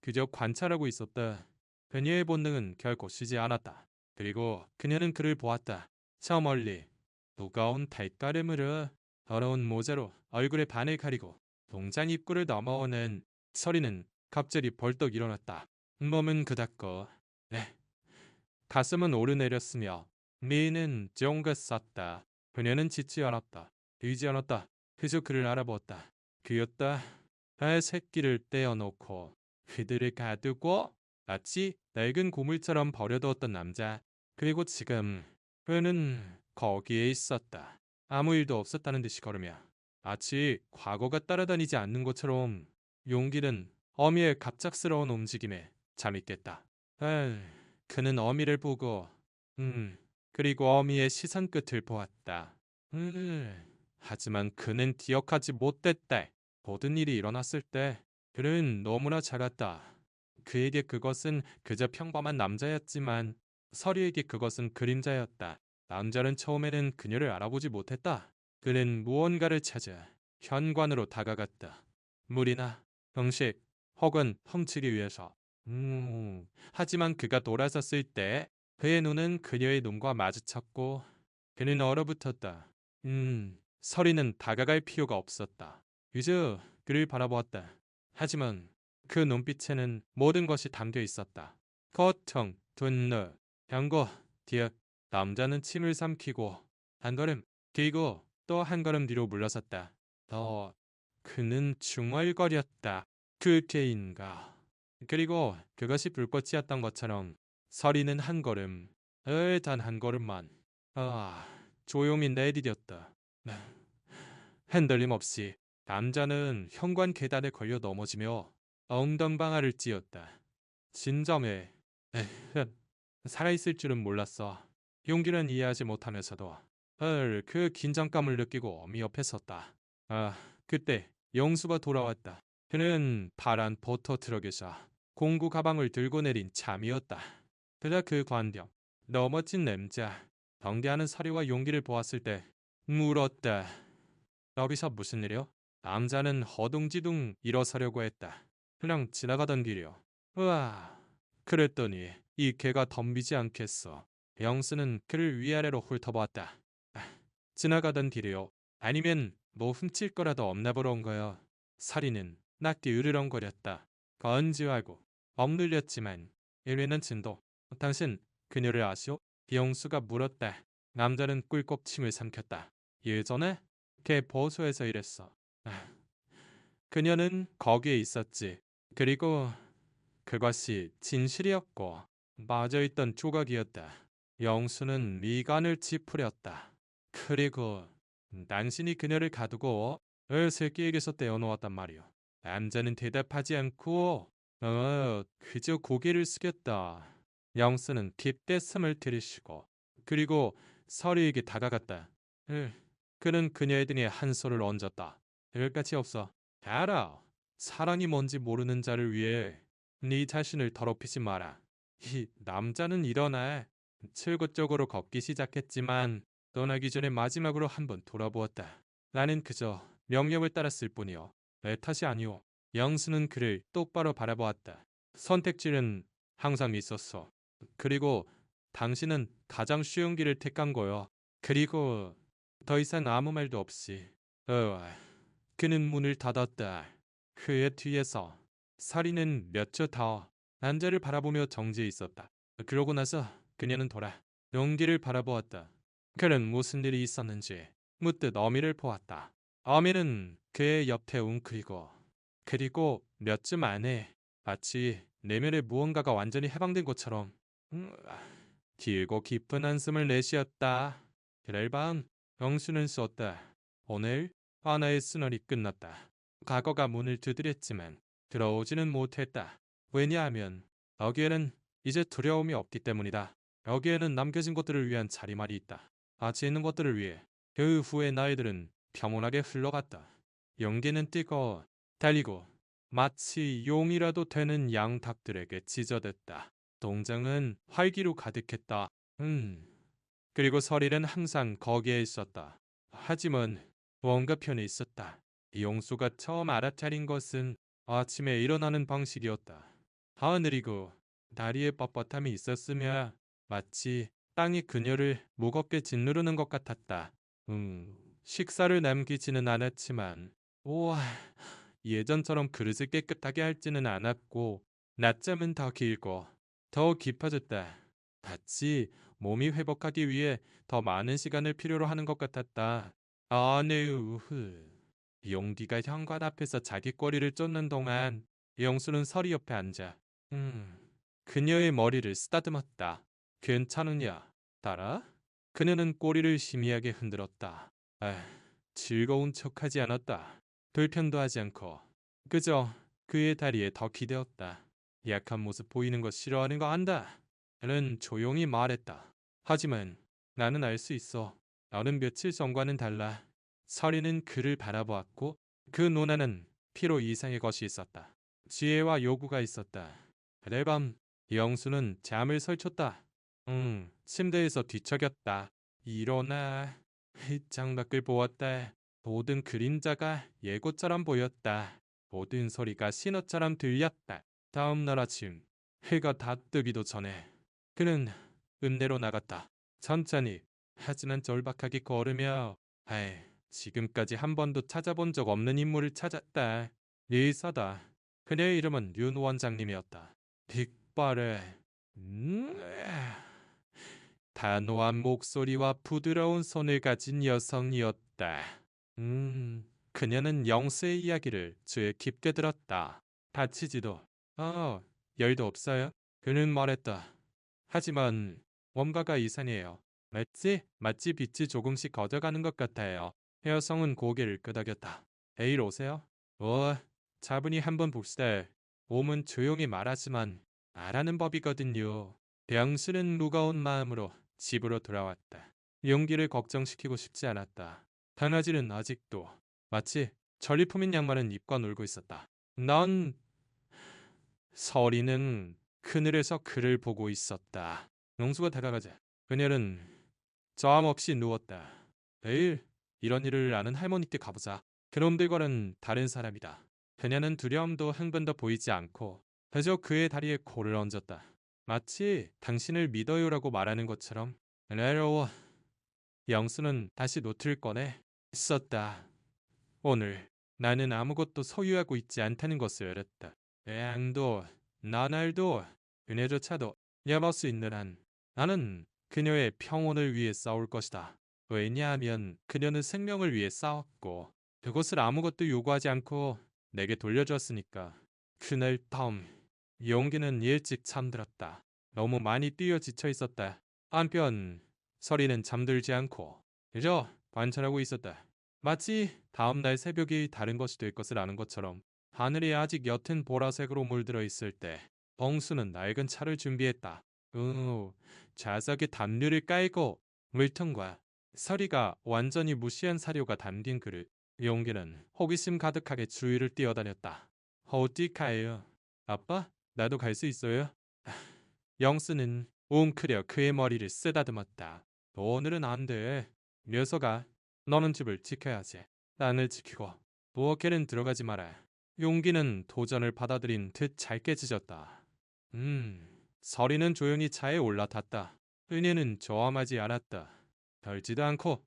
그저 관찰하고 있었다. 그녀의 본능은 결코 쉬지 않았다. 그리고 그녀는 그를 보았다. 저 멀리 누가 온 달가름으로 더러운 모자로 얼굴의 반을 가리고 동장 입구를 넘어오는 서리는 갑자기 벌떡 일어났다. 몸은 그닥거 네. 가슴은 오르내렸으며 미는 쫑긋 쌌다. 그녀는 짓지 않았다. 들지 않았다. 그저 그를 알아보았다. 그였다. 알 새끼를 떼어놓고 그들을 가두고 마치 낡은 고물처럼 버려두었던 남자. 그리고 지금 그는 거기에 있었다. 아무 일도 없었다는 듯이 걸으며 마치 과거가 따라다니지 않는 것처럼 용기는 어미의 갑작스러운 움직임에 잠이 깼다. 그는 어미를 보고 그리고 어미의 시선 끝을 보았다. 하지만 그는 기억하지 못했다. 모든 일이 일어났을 때 그는 너무나 작았다. 그에게 그것은 그저 평범한 남자였지만 서리에게 그것은 그림자였다. 남자는 처음에는 그녀를 알아보지 못했다. 그는 무언가를 찾아 현관으로 다가갔다. 물이나 음식 혹은 훔치기 위해서. 하지만 그가 돌아섰을 때 그의 눈은 그녀의 눈과 마주쳤고 그는 얼어붙었다. 서리는 다가갈 필요가 없었다. 그저 그를 바라보았다. 하지만 그 눈빛에는 모든 것이 담겨 있었다. 고통, 분노, 경고, 기억. 남자는 침을 삼키고 한 걸음, 그리고 또 한 걸음 뒤로 물러섰다. 더 그는 중얼거렸다. 그게인가. 그리고 그것이 불꽃이었던 것처럼 서리는 한 걸음, 단 한 걸음만 조용히 내디뎠다. 흔들림 없이 남자는 현관 계단에 걸려 넘어지며 엉덩방아를 찧었다. 진정해. 에휴, 살아있을 줄은 몰랐어. 용기는 이해하지 못하면서도 그 긴장감을 느끼고 어미 옆에 섰다. 그때 영수가 돌아왔다. 그는 파란 버터 트럭에서 공구 가방을 들고 내린 참이었다. 그가 그 광경, 너멋진 남자, 덩대하는 서리와 용기를 보았을 때 물었다. 여기서 무슨 일이요? 남자는 허둥지둥 일어서려고 했다. 그냥 지나가던 길이요. 으아. 그랬더니 이 개가 덤비지 않겠어. 영수는 그를 위아래로 훑어보았다. 지나가던 길이요. 아니면 뭐 훔칠 거라도 없나 보러 온 거요. 서리는 낯뒤 으르렁거렸다. 건지하고 억눌렸지만 일회는 진도. 당신 그녀를 아시오? 영수가 물었다. 남자는 꿀꺽 침을 삼켰다. 예전에 걔 보수에서 일했어. 그녀는 거기에 있었지. 그리고 그것이 진실이었고 빠져있던 조각이었다. 영수는 미간을 찌푸렸다. 그리고 당신이 그녀를 가두고 새끼에게서 떼어놓았단 말이오. 남자는 대답하지 않고 그저 고개를 숙였다. 영수는 딥대숨을 들이쉬고 그리고 서리에게 다가갔다. 그는 그녀의 등에 한 손을 얹었다. 별것이 없어. 알아. 사랑이 뭔지 모르는 자를 위해 네 자신을 더럽히지 마라. 이 남자는 일어나 출구 쪽으로 걷기 시작했지만 떠나기 전에 마지막으로 한번 돌아보았다. 나는 그저 명령을 따랐을 뿐이요. 내 탓이 아니오. 영수는 그를 똑바로 바라보았다. 선택지는 항상 있었어. 그리고 당신은 가장 쉬운 길을 택한 거요. 그리고 더 이상 아무 말도 없이 그는 문을 닫았다. 그의 뒤에서 서리는 몇 초 더 남자를 바라보며 정지해 있었다. 그러고 나서 그녀는 돌아 용기를 바라보았다. 그는 무슨 일이 있었는지 묻듯 어미를 보았다. 어미는 그의 옆에 웅크리고 그리고 몇 줌 안에 마치 내면의 무언가가 완전히 해방된 것처럼 길고 깊은 한숨을 내쉬었다. 그날 밤 영수는 썼다. 오늘 하나의 순환이 끝났다. 과거가 문을 두드렸지만 들어오지는 못했다. 왜냐하면 여기에는 이제 두려움이 없기 때문이다. 여기에는 남겨진 것들을 위한 자리말이 있다. 아치 있는 것들을 위해 그 후의 나이들은 평온하게 흘러갔다. 용기는 뛰고 달리고 마치 용이라도 되는 양닭들에게 찢어댔다. 동장은 활기로 가득했다. 그리고 서리는 항상 거기에 있었다. 하지만 뭔가 편에 있었다. 용수가 처음 알아차린 것은 아침에 일어나는 방식이었다. 하늘이고 다리에 뻣뻣함이 있었으며 마치 땅이 그녀를 무겁게 짓누르는 것 같았다. 식사를 남기지는 않았지만 우와 예전처럼 그릇을 깨끗하게 할지는 않았고 낮잠은 더 길고 더 깊어졌다. 마치 몸이 회복하기 위해 더 많은 시간을 필요로 하는 것 같았다. 네, 우흐. 용기가 현관 앞에서 자기 꼬리를 쫓는 동안 영수는 서리 옆에 앉아 그녀의 머리를 쓰다듬었다. 괜찮으냐, 딸아? 그녀는 꼬리를 희미하게 흔들었다. 즐거운 척하지 않았다. 불편도 하지 않고 그저 그의 다리에 더 기대었다. 약한 모습 보이는 거 싫어하는 거 안다. 는 조용히 말했다. 하지만 나는 알 수 있어. 너는 며칠 전과는 달라. 서리는 그를 바라보았고 그 눈에는 피로 이상의 것이 있었다. 지혜와 요구가 있었다. 그날 밤 영수는 잠을 설쳤다. 침대에서 뒤척였다. 일어나. 창밖을 보았다. 모든 그림자가 예고처럼 보였다. 모든 소리가 신호처럼 들렸다. 다음 날 아침 해가 다 뜨기도 전에 그는 읍내로 나갔다. 천천히 하지만 절박하게 걸으며 지금까지 한 번도 찾아본 적 없는 인물을 찾았다. 리사다. 그녀의 이름은 윤 원장님이었다. 빅발에 단호한 목소리와 부드러운 손을 가진 여성이었다. 그녀는 영수의 이야기를 귀에 깊게 들었다. 다치지도, 열도 없어요. 그는 말했다. 하지만 뭔가가 이상해요. 마치 빛이 조금씩 걷어가는 것 같아요. 여성은 고개를 끄덕였다. 내일 오세요? 차분히 한번 봅시다. 몸은 조용히 말하지만 말하는 법이거든요. 병실은 무거운 마음으로 집으로 돌아왔다. 용기를 걱정시키고 싶지 않았다. 강아지는 아직도 마치 전리품인 양말은 입고 놀고 있었다. 넌 서리는 그늘에서 그를 보고 있었다. 영수가 다가가자 그녀는 저함 없이 누웠다. 내일 이런 일을 아는 할머니께 가보자. 그놈들과는 다른 사람이다. 그녀는 두려움도 흥분도 보이지 않고 그저 그의 다리에 코를 얹었다. 마치 당신을 믿어요라고 말하는 것처럼. 레로워. 영수는 다시 노트를 꺼내 썼다. 오늘 나는 아무것도 소유하고 있지 않다는 것을 알았다. 양도 나날도 그녀조차도 여볼 수 있는 한 나는 그녀의 평온을 위해 싸울 것이다. 왜냐하면 그녀는 생명을 위해 싸웠고 그것을 아무것도 요구하지 않고 내게 돌려주었으니까. 그날 밤 용기는 일찍 잠들었다. 너무 많이 뛰어 지쳐 있었다. 한편 서리는 잠들지 않고 그저 관찰하고 있었다. 마치 다음 날 새벽이 다른 것이 될 것을 아는 것처럼. 하늘이 아직 옅은 보라색으로 물들어 있을 때 벙수는 낡은 차를 준비했다. 좌석에 담요를 깔고 물통과 서리가 완전히 무시한 사료가 담긴 그릇. 용기는 호기심 가득하게 주위를 뛰어다녔다. 어디 가요? 아빠? 나도 갈 수 있어요? 영수는 웅크려 그의 머리를 쓰다듬었다. 오늘은 안 돼. 녀석아, 너는 집을 지켜야지. 땅을 지키고 부엌에는 들어가지 마라. 용기는 도전을 받아들인 듯 짧게 짖었다. 서리는 조용히 차에 올라탔다. 은혜는 저함하지 않았다. 덜지도 않고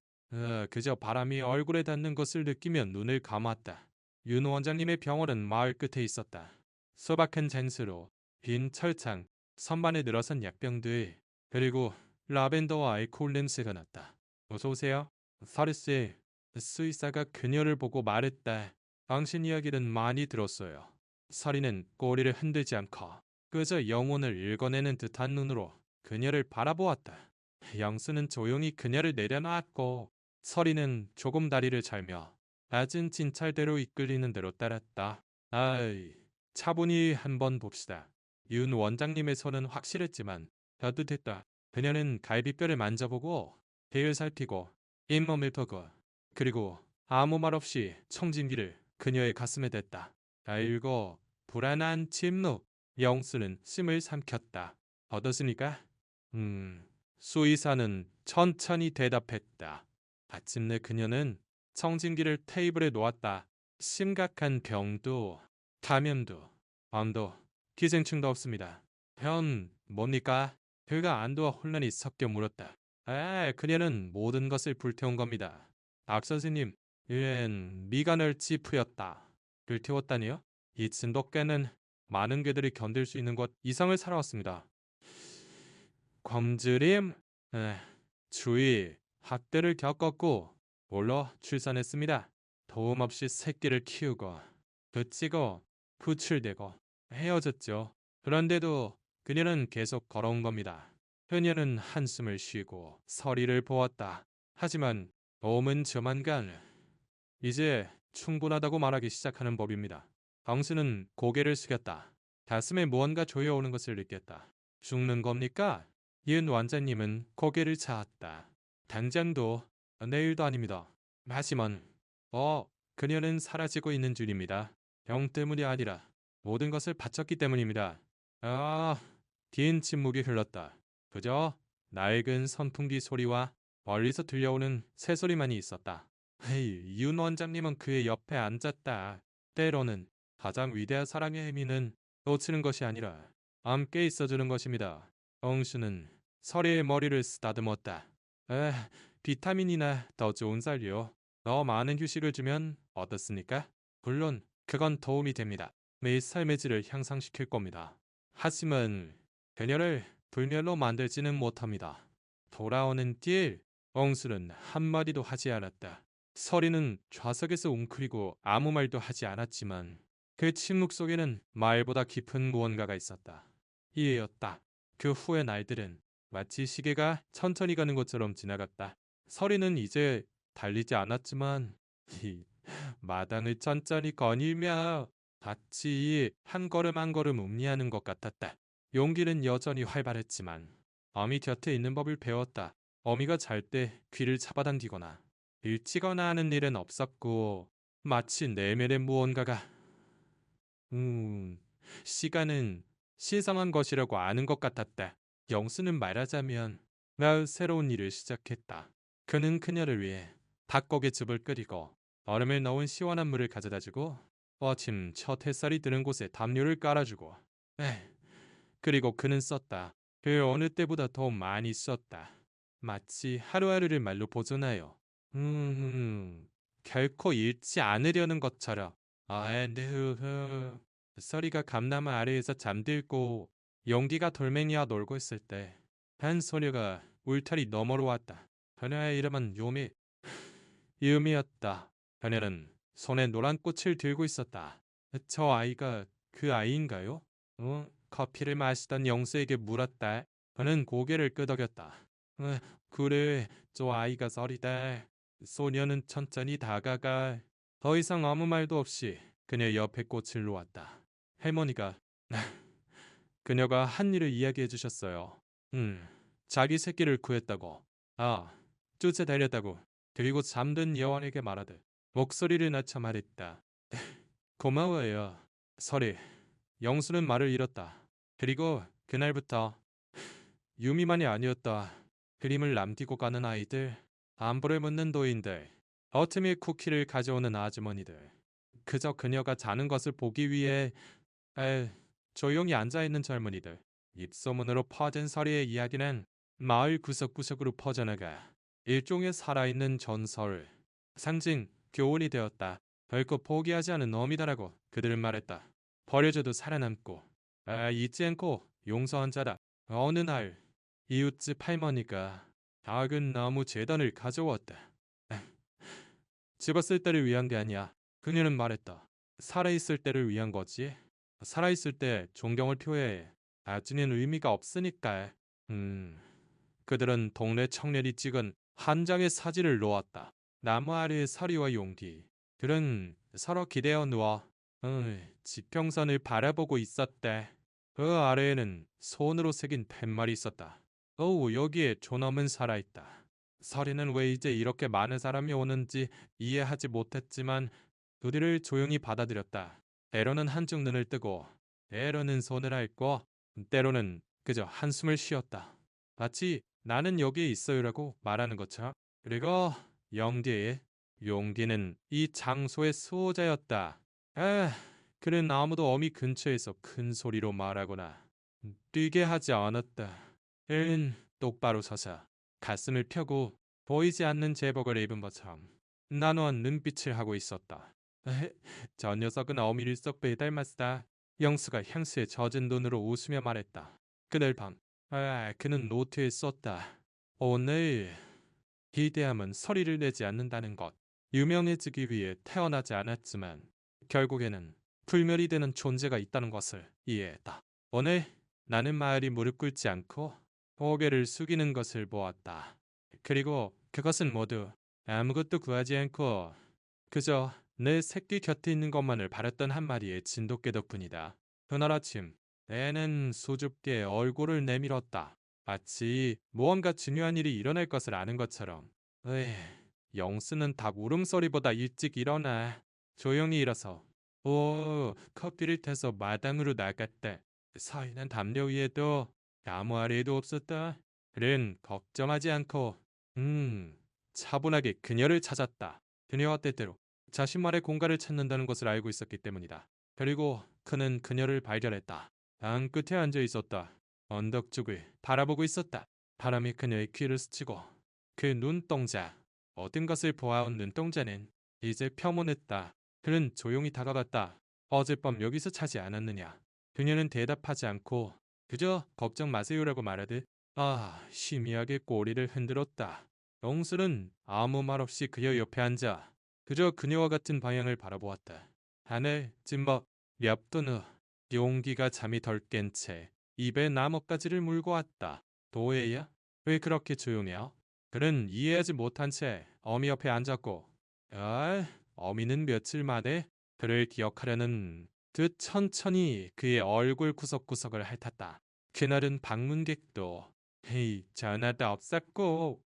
그저 바람이 얼굴에 닿는 것을 느끼며 눈을 감았다. 윤 원장님의 병원은 마을 끝에 있었다. 소박한 잔수로 빈 철창, 선반에 늘어선 약병들, 그리고 라벤더와 알코올 냄새가 났다. 어서 오세요. 서리씨, 수의사가 그녀를 보고 말했다. 당신 이야기는 많이 들었어요. 서리는 꼬리를 흔들지 않고 그저 영혼을 읽어내는 듯한 눈으로 그녀를 바라보았다. 영수는 조용히 그녀를 내려놓았고 서리는 조금 다리를 잘며 낮은 진찰대로 이끌리는 대로 따랐다. 차분히 한번 봅시다. 윤 원장님의 손은 확실했지만 따뜻했다. 그녀는 갈비뼈를 만져보고 배를 살피고 잇몸을 보고 그리고 아무 말 없이 청진기를 그녀의 가슴에 댔다. 아이고 불안한 침묵. 영수는 침을 삼켰다. 어떻습니까? 수의사는 천천히 대답했다. 마침내 그녀는 청진기를 테이블에 놓았다. 심각한 병도 감염도 암도 기생충도 없습니다. 뭡니까? 그가 안도와 혼란이 섞여 물었다. 그녀는 모든 것을 불태운 겁니다. 악 선생님, 이엔 미간을치 풀였다. 불태웠다니요? 이 진돗개는 많은 개들이 견딜 수 있는 것 이상을 살아왔습니다. 검지림? 에, 주의, 학대를 겪었고 홀로 출산했습니다. 도움 없이 새끼를 키우고 그치고 부출되고 헤어졌죠. 그런데도 그녀는 계속 걸어온 겁니다. 그녀는 한숨을 쉬고 서리를 보았다. 하지만 몸은 조만간 이제 충분하다고 말하기 시작하는 법입니다. 당신은 고개를 숙였다. 가슴에 무언가 조여오는 것을 느꼈다. 죽는 겁니까? 이은 원장님은 고개를 저었다. 당장도 내일도 아닙니다. 하지만 그녀는 사라지고 있는 중입니다. 병 때문이 아니라 모든 것을 바쳤기 때문입니다. 아, 긴 침묵이 흘렀다. 그저 낡은 선풍기 소리와 멀리서 들려오는 새소리만이 있었다. 헤이, 윤 원장님은 그의 옆에 앉았다. 때로는 가장 위대한 사랑의 의미는 놓치는 것이 아니라 함께 있어주는 것입니다. 엉수는 서리의 머리를 쓰다듬었다. 비타민이나 더 좋은 살요. 더 많은 휴식을 주면 어떻습니까? 물론 그건 도움이 됩니다. 매일 삶의 질을 향상시킬 겁니다. 하지만 그녀를 불멸로 만들지는 못합니다. 돌아오는 길, 엉수는 한마디도 하지 않았다. 서리는 좌석에서 웅크리고 아무 말도 하지 않았지만 그 침묵 속에는 말보다 깊은 무언가가 있었다. 이해였다. 그 후의 날들은 마치 시계가 천천히 가는 것처럼 지나갔다. 서리는 이제 달리지 않았지만 마당을 천천히 거닐며 같이 한 걸음 한 걸음 음미하는 것 같았다. 용기는 여전히 활발했지만 어미 곁에 있는 법을 배웠다. 어미가 잘 때 귀를 잡아당기거나 일치거나 하는 일은 없었고 마치 내면의 무언가가 음, 시간은 신성한 것이라고 아는 것 같았다. 영수는 말하자면 매일 새로운 일을 시작했다. 그는 그녀를 위해 닭고기 즙을 끓이고 얼음을 넣은 시원한 물을 가져다주고 아침 첫 햇살이 드는 곳에 담요를 깔아주고 그리고 그는 썼다. 그 어느 때보다 더 많이 썼다. 마치 하루하루를 말로 보존하여 결코 잃지 않으려는 것처럼 느흐 서리가 감나무 아래에서 잠들고 용기가 돌멩이와 놀고 있을 때 한 소녀가 울타리 너머로 왔다. 그녀의 이름은 유미였다. 그녀는 손에 노란 꽃을 들고 있었다. 저 아이가 그 아이인가요? 커피를 마시던 영수에게 물었다. 그는 고개를 끄덕였다. 그래, 저 아이가 서리다. 소녀는 천천히 다가가 더 이상 아무 말도 없이 그녀 옆에 꽃을 놓았다. 할머니가 그녀가 한 일을 이야기해 주셨어요. 자기 새끼를 구했다고. 쫓아다녔다고. 그리고 잠든 여왕에게 말하듯 목소리를 낮춰 말했다. 고마워요. 서리. 영수는 말을 잃었다. 그리고 그날부터 유미만이 아니었다. 그림을 남기고 가는 아이들, 안부를 묻는 도인들, 어트밀 쿠키를 가져오는 아주머니들. 그저 그녀가 자는 것을 보기 위해 조용히 앉아있는 젊은이들. 입소문으로 퍼진 서리의 이야기는 마을 구석구석으로 퍼져나가 일종의 살아있는 전설, 상징, 교훈이 되었다. 결코 포기하지 않은 어미다라고 그들은 말했다. 버려져도 살아남고 잊지 않고 용서한 자다. 어느 날 이웃집 할머니가 작은 나무 재단을 가져왔다. 죽었을 때를 위한 게 아니야. 그녀는 말했다. 살아있을 때를 위한 거지. 살아있을 때 존경을 표해. 나중엔 의미가 없으니까. 그들은 동네 청년이 찍은 한 장의 사진을 놓았다. 나무 아래의 서리와 용기. 그는 서로 기대어 누워 지평선을 바라보고 있었대. 그 아래에는 손으로 새긴 팻말이 있었다. 여기에 존엄은 살아있다. 서리는 왜 이제 이렇게 많은 사람이 오는지 이해하지 못했지만 그들을 조용히 받아들였다. 때로는 한쪽 눈을 뜨고 때로는 손을 핥고 때로는 그저 한숨을 쉬었다. 마치 나는 여기에 있어요라고 말하는 것처럼. 그리고 용기는 이 장소의 수호자였다. 그는 아무도 어미 근처에서 큰 소리로 말하거나 뛰게 하지 않았다. 그는 똑바로 서서 가슴을 펴고 보이지 않는 제복을 입은 것처럼 단호한 눈빛을 하고 있었다. 저 녀석은 어미를 썩 빼닮았다. 영수가 향수에 젖은 눈으로 웃으며 말했다. 그날 밤 그는 노트에 썼다. 오늘 기대함은 서리를 내지 않는다는 것. 유명해지기 위해 태어나지 않았지만 결국에는 불멸이 되는 존재가 있다는 것을 이해했다. 오늘 나는 마을이 무릎 꿇지 않고 고개를 숙이는 것을 보았다. 그리고 그것은 모두 아무것도 구하지 않고 그저 내 새끼 곁에 있는 것만을 바랐던 한 마리의 진돗개 덕분이다. 그날 아침 내는 수줍게 얼굴을 내밀었다. 마치 무언가 중요한 일이 일어날 것을 아는 것처럼. 에이, 영수는 닭 울음소리보다 일찍 일어나. 조용히 일어서 커피를 타서 마당으로 나갔다. 서인한 담요 위에도 아무 아래에도 없었다. 그는 걱정하지 않고 차분하게 그녀를 찾았다. 그녀와 때때로 자신만의 공간을 찾는다는 것을 알고 있었기 때문이다. 그리고 그는 그녀를 발견했다. 방 끝에 앉아 있었다. 언덕 쪽을 바라보고 있었다. 바람이 그녀의 귀를 스치고 그 눈동자, 모든 것을 보아온 눈동자는 이제 펴문했다. 그는 조용히 다가갔다. 어젯밤 여기서 자지 않았느냐? 그녀는 대답하지 않고 그저 걱정 마세요라고 말하듯 희미하게 꼬리를 흔들었다. 영수는 아무 말 없이 그녀 옆에 앉아 그저 그녀와 같은 방향을 바라보았다. 하늘 찐벅 몇 분 후 용기가 잠이 덜 깬 채 입에 나뭇가지를 물고 왔다. 도혜야? 왜 그렇게 조용해요? 그는 이해하지 못한 채 어미 옆에 앉았고 어미는 며칠 만에 그를 기억하려는 듯 천천히 그의 얼굴 구석구석을 핥았다. 그날은 방문객도 전화도 없었고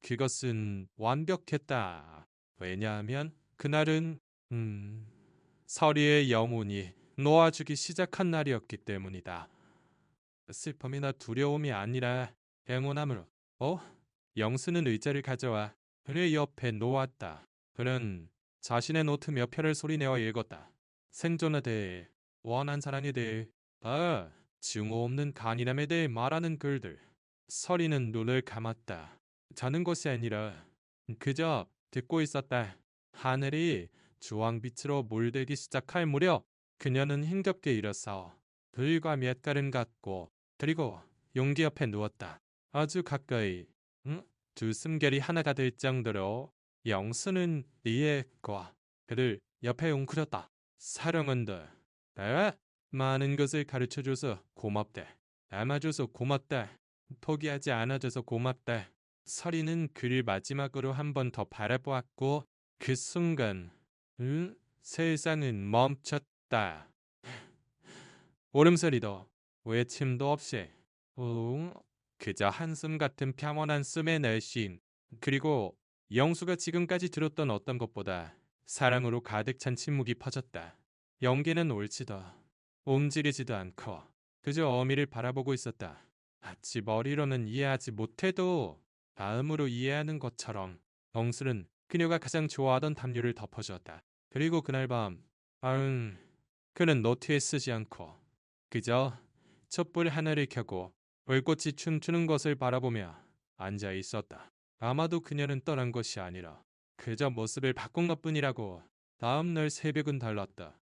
그것은 완벽했다. 왜냐하면 그날은 서리의 영혼이 놓아주기 시작한 날이었기 때문이다. 슬픔이나 두려움이 아니라 행운함으로. 영수는 의자를 가져와 그의 옆에 놓았다. 그는 자신의 노트 몇 편을 소리내어 읽었다. 생존에 대해, 원한 사랑에 대해, 증오 없는 간이람에 대해 말하는 글들. 서리는 눈을 감았다. 자는 것이 아니라 그저 듣고 있었다. 하늘이 주황빛으로 물들기 시작할 무렵 그녀는 힘겹게 일어서 불과 몇 걸음 갔고 그리고 용기 옆에 누웠다. 아주 가까이 두 숨결이 하나가 될 정도로 영수는 이해했고 그를 옆에 웅크렸다. 사랑한다. 많은 것을 가르쳐줘서 고맙다. 남아줘서 고맙다. 포기하지 않아줘서 고맙다. 서리는 그를 마지막으로 한 번 더 바라보았고 그 순간 세상은 멈췄다. 울음소리도 외침도 없이 그저 한숨 같은 평온한 숨의 날씬 그리고 영수가 지금까지 들었던 어떤 것보다 사랑으로 가득 찬 침묵이 퍼졌다. 연기는 옳지도 움직이지도 않고 그저 어미를 바라보고 있었다. 마치 머리로는 이해하지 못해도 마음으로 이해하는 것처럼 영수는 그녀가 가장 좋아하던 담요를 덮어주었다. 그리고 그날 밤 그는 노트에 쓰지 않고 그저 촛불 하나를 켜고 불꽃이 춤추는 것을 바라보며 앉아 있었다. 아마도 그녀는 떠난 것이 아니라 그저 모습을 바꾼 것뿐이라고. 다음 날 새벽은 달랐다.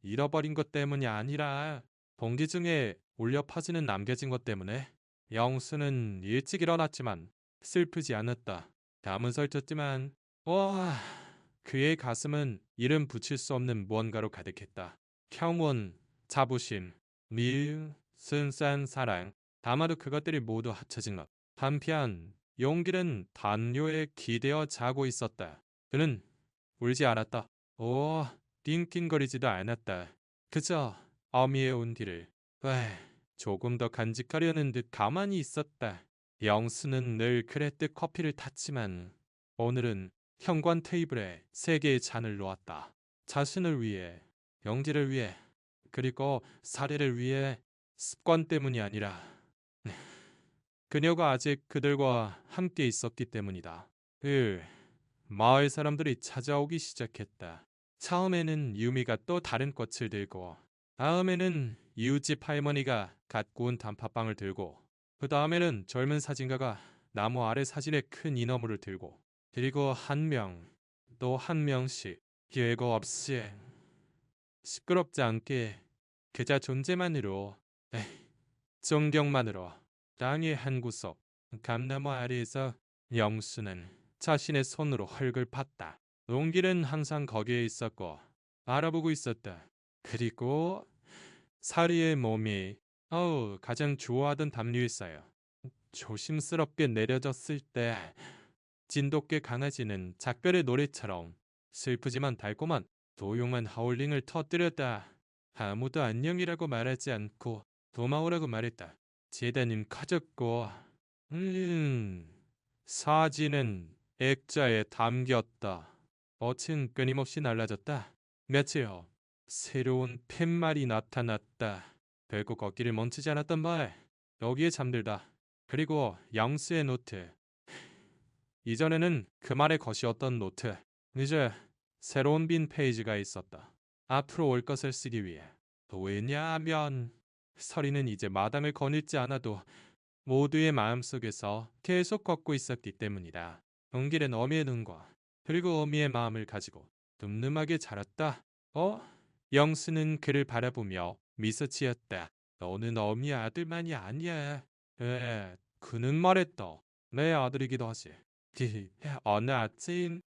잃어버린 것 때문이 아니라 봉지 중에 울려 퍼지는 남겨진 것 때문에. 영수는 일찍 일어났지만 슬프지 않았다. 잠은 설쳤지만 그의 가슴은 이름 붙일 수 없는 무언가로 가득했다. 평온, 자부심, 미움, 순수한 사랑, 다마도 그것들이 모두 합쳐진 것. 한편 용길은 담요에 기대어 자고 있었다. 그는 울지 않았다. 띵띵거리지도 않았다. 그저 어미의 온기를 조금 더 간직하려는 듯 가만히 있었다. 영수는 늘 그랬듯 커피를 탔지만 오늘은 현관 테이블에 세 개의 잔을 놓았다. 자신을 위해, 영지를 위해, 그리고 사례를 위해. 습관 때문이 아니라 그녀가 아직 그들과 함께 있었기 때문이다. 마을 사람들이 찾아오기 시작했다. 처음에는 유미가 또 다른 꽃을 들고, 다음에는 이웃집 할머니가 갓 구운 단팥빵을 들고, 그 다음에는 젊은 사진가가 나무 아래 사진에 큰 이너무를 들고, 그리고 한 명, 또 한 명씩 예고 없이 시끄럽지 않게 그자 존재만으로 존경만으로 땅의 한 구석 감나무 아래에서 영수는 자신의 손으로 흙을 팠다. 옹길은 항상 거기에 있었고 알아보고 있었다. 그리고 사리의 몸이 가장 좋아하던 담요였어요. 조심스럽게 내려졌을 때 진돗개 강아지는 작별의 노래처럼 슬프지만 달콤한 도용한 하울링을 터뜨렸다. 아무도 안녕이라고 말하지 않고 도마오라고 말했다. 재단은 커졌고 사진은 액자에 담겼다. 볕은 끊임없이 날라졌다. 며칠 후 새로운 팻말이 나타났다. 결국 걷기를 멈추지 않았던 말. 여기에 잠들다. 그리고 영수의 노트. 이전에는 그 말의 것이었던 노트. 이제 새로운 빈 페이지가 있었다. 앞으로 올 것을 쓰기 위해. 왜냐하면 서리는 이제 마당을 거닐지 않아도 모두의 마음속에서 계속 걷고 있었기 때문이다. 은길은 어미의 눈과 그리고 어미의 마음을 가지고 늠름하게 자랐다. 영수는 그를 바라보며 미소 지었다. 너는 어미의 아들만이 아니야. 그는 말했다. 내 아들이기도 하지. 어느 아침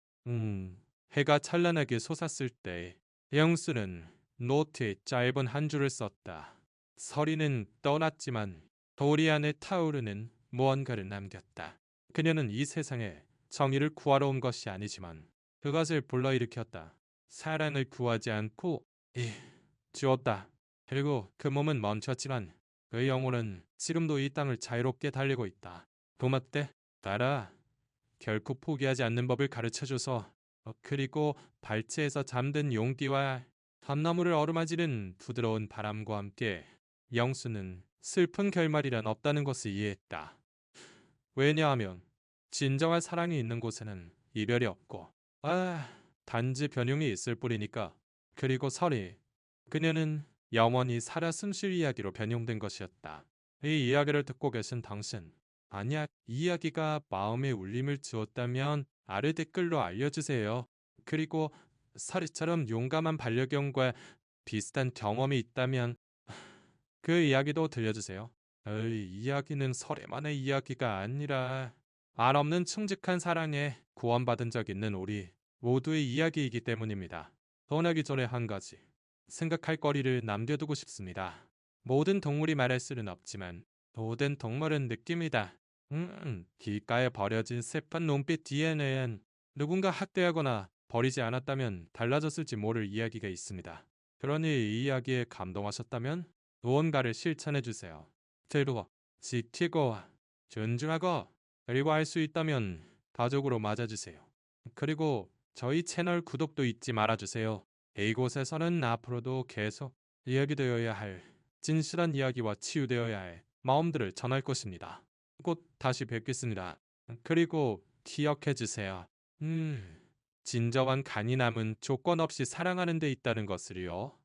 해가 찬란하게 솟았을 때 영수는 노트에 짧은 한 줄을 썼다. 서리는 떠났지만 도리 안에 타오르는 무언가를 남겼다. 그녀는 이 세상에 정의를 구하러 온 것이 아니지만 그것을 불러일으켰다. 사랑을 구하지 않고 주었다. 그리고 그 몸은 멈췄지만 그 영혼은 지금도 이 땅을 자유롭게 달리고 있다. 고맙대. 따라 결코 포기하지 않는 법을 가르쳐줘서. 그리고 발치에서 잠든 용띠와 밤나무를 어루만지는 부드러운 바람과 함께 영수는 슬픈 결말이란 없다는 것을 이해했다. 왜냐하면 진정한 사랑이 있는 곳에는 이별이 없고 단지 변형이 있을 뿐이니까. 그리고 설이 그녀는 영원히 살아 숨쉴 이야기로 변형된 것이었다. 이 이야기를 듣고 계신 당신, 만약 이 이야기가 마음에 울림을 주었다면 아래 댓글로 알려주세요. 그리고 설이처럼 용감한 반려견과 비슷한 경험이 있다면 그 이야기도 들려주세요. 이야기는 설에만의 이야기가 아니라 알 없는 충직한 사랑에 구원받은 적 있는 우리 모두의 이야기이기 때문입니다. 떠나기 전에 한 가지 생각할 거리를 남겨두고 싶습니다. 모든 동물이 말할 수는 없지만 모든 동물은 느낍니다. 길가에 버려진 슬픈 눈빛 뒤에는 누군가 학대하거나 버리지 않았다면 달라졌을지 모를 이야기가 있습니다. 그러니 이 이야기에 감동하셨다면 무언가를 실천해 주세요. 들고, 지키고, 존중하고, 그리고 할 수 있다면 가족으로 맞아주세요. 그리고 저희 채널 구독도 잊지 말아주세요. 이곳에서는 앞으로도 계속 이야기되어야 할 진실한 이야기와 치유되어야 할 마음들을 전할 것입니다. 곧 다시 뵙겠습니다. 그리고 기억해주세요. 진정한 간이 남은 조건 없이 사랑하는 데 있다는 것을요.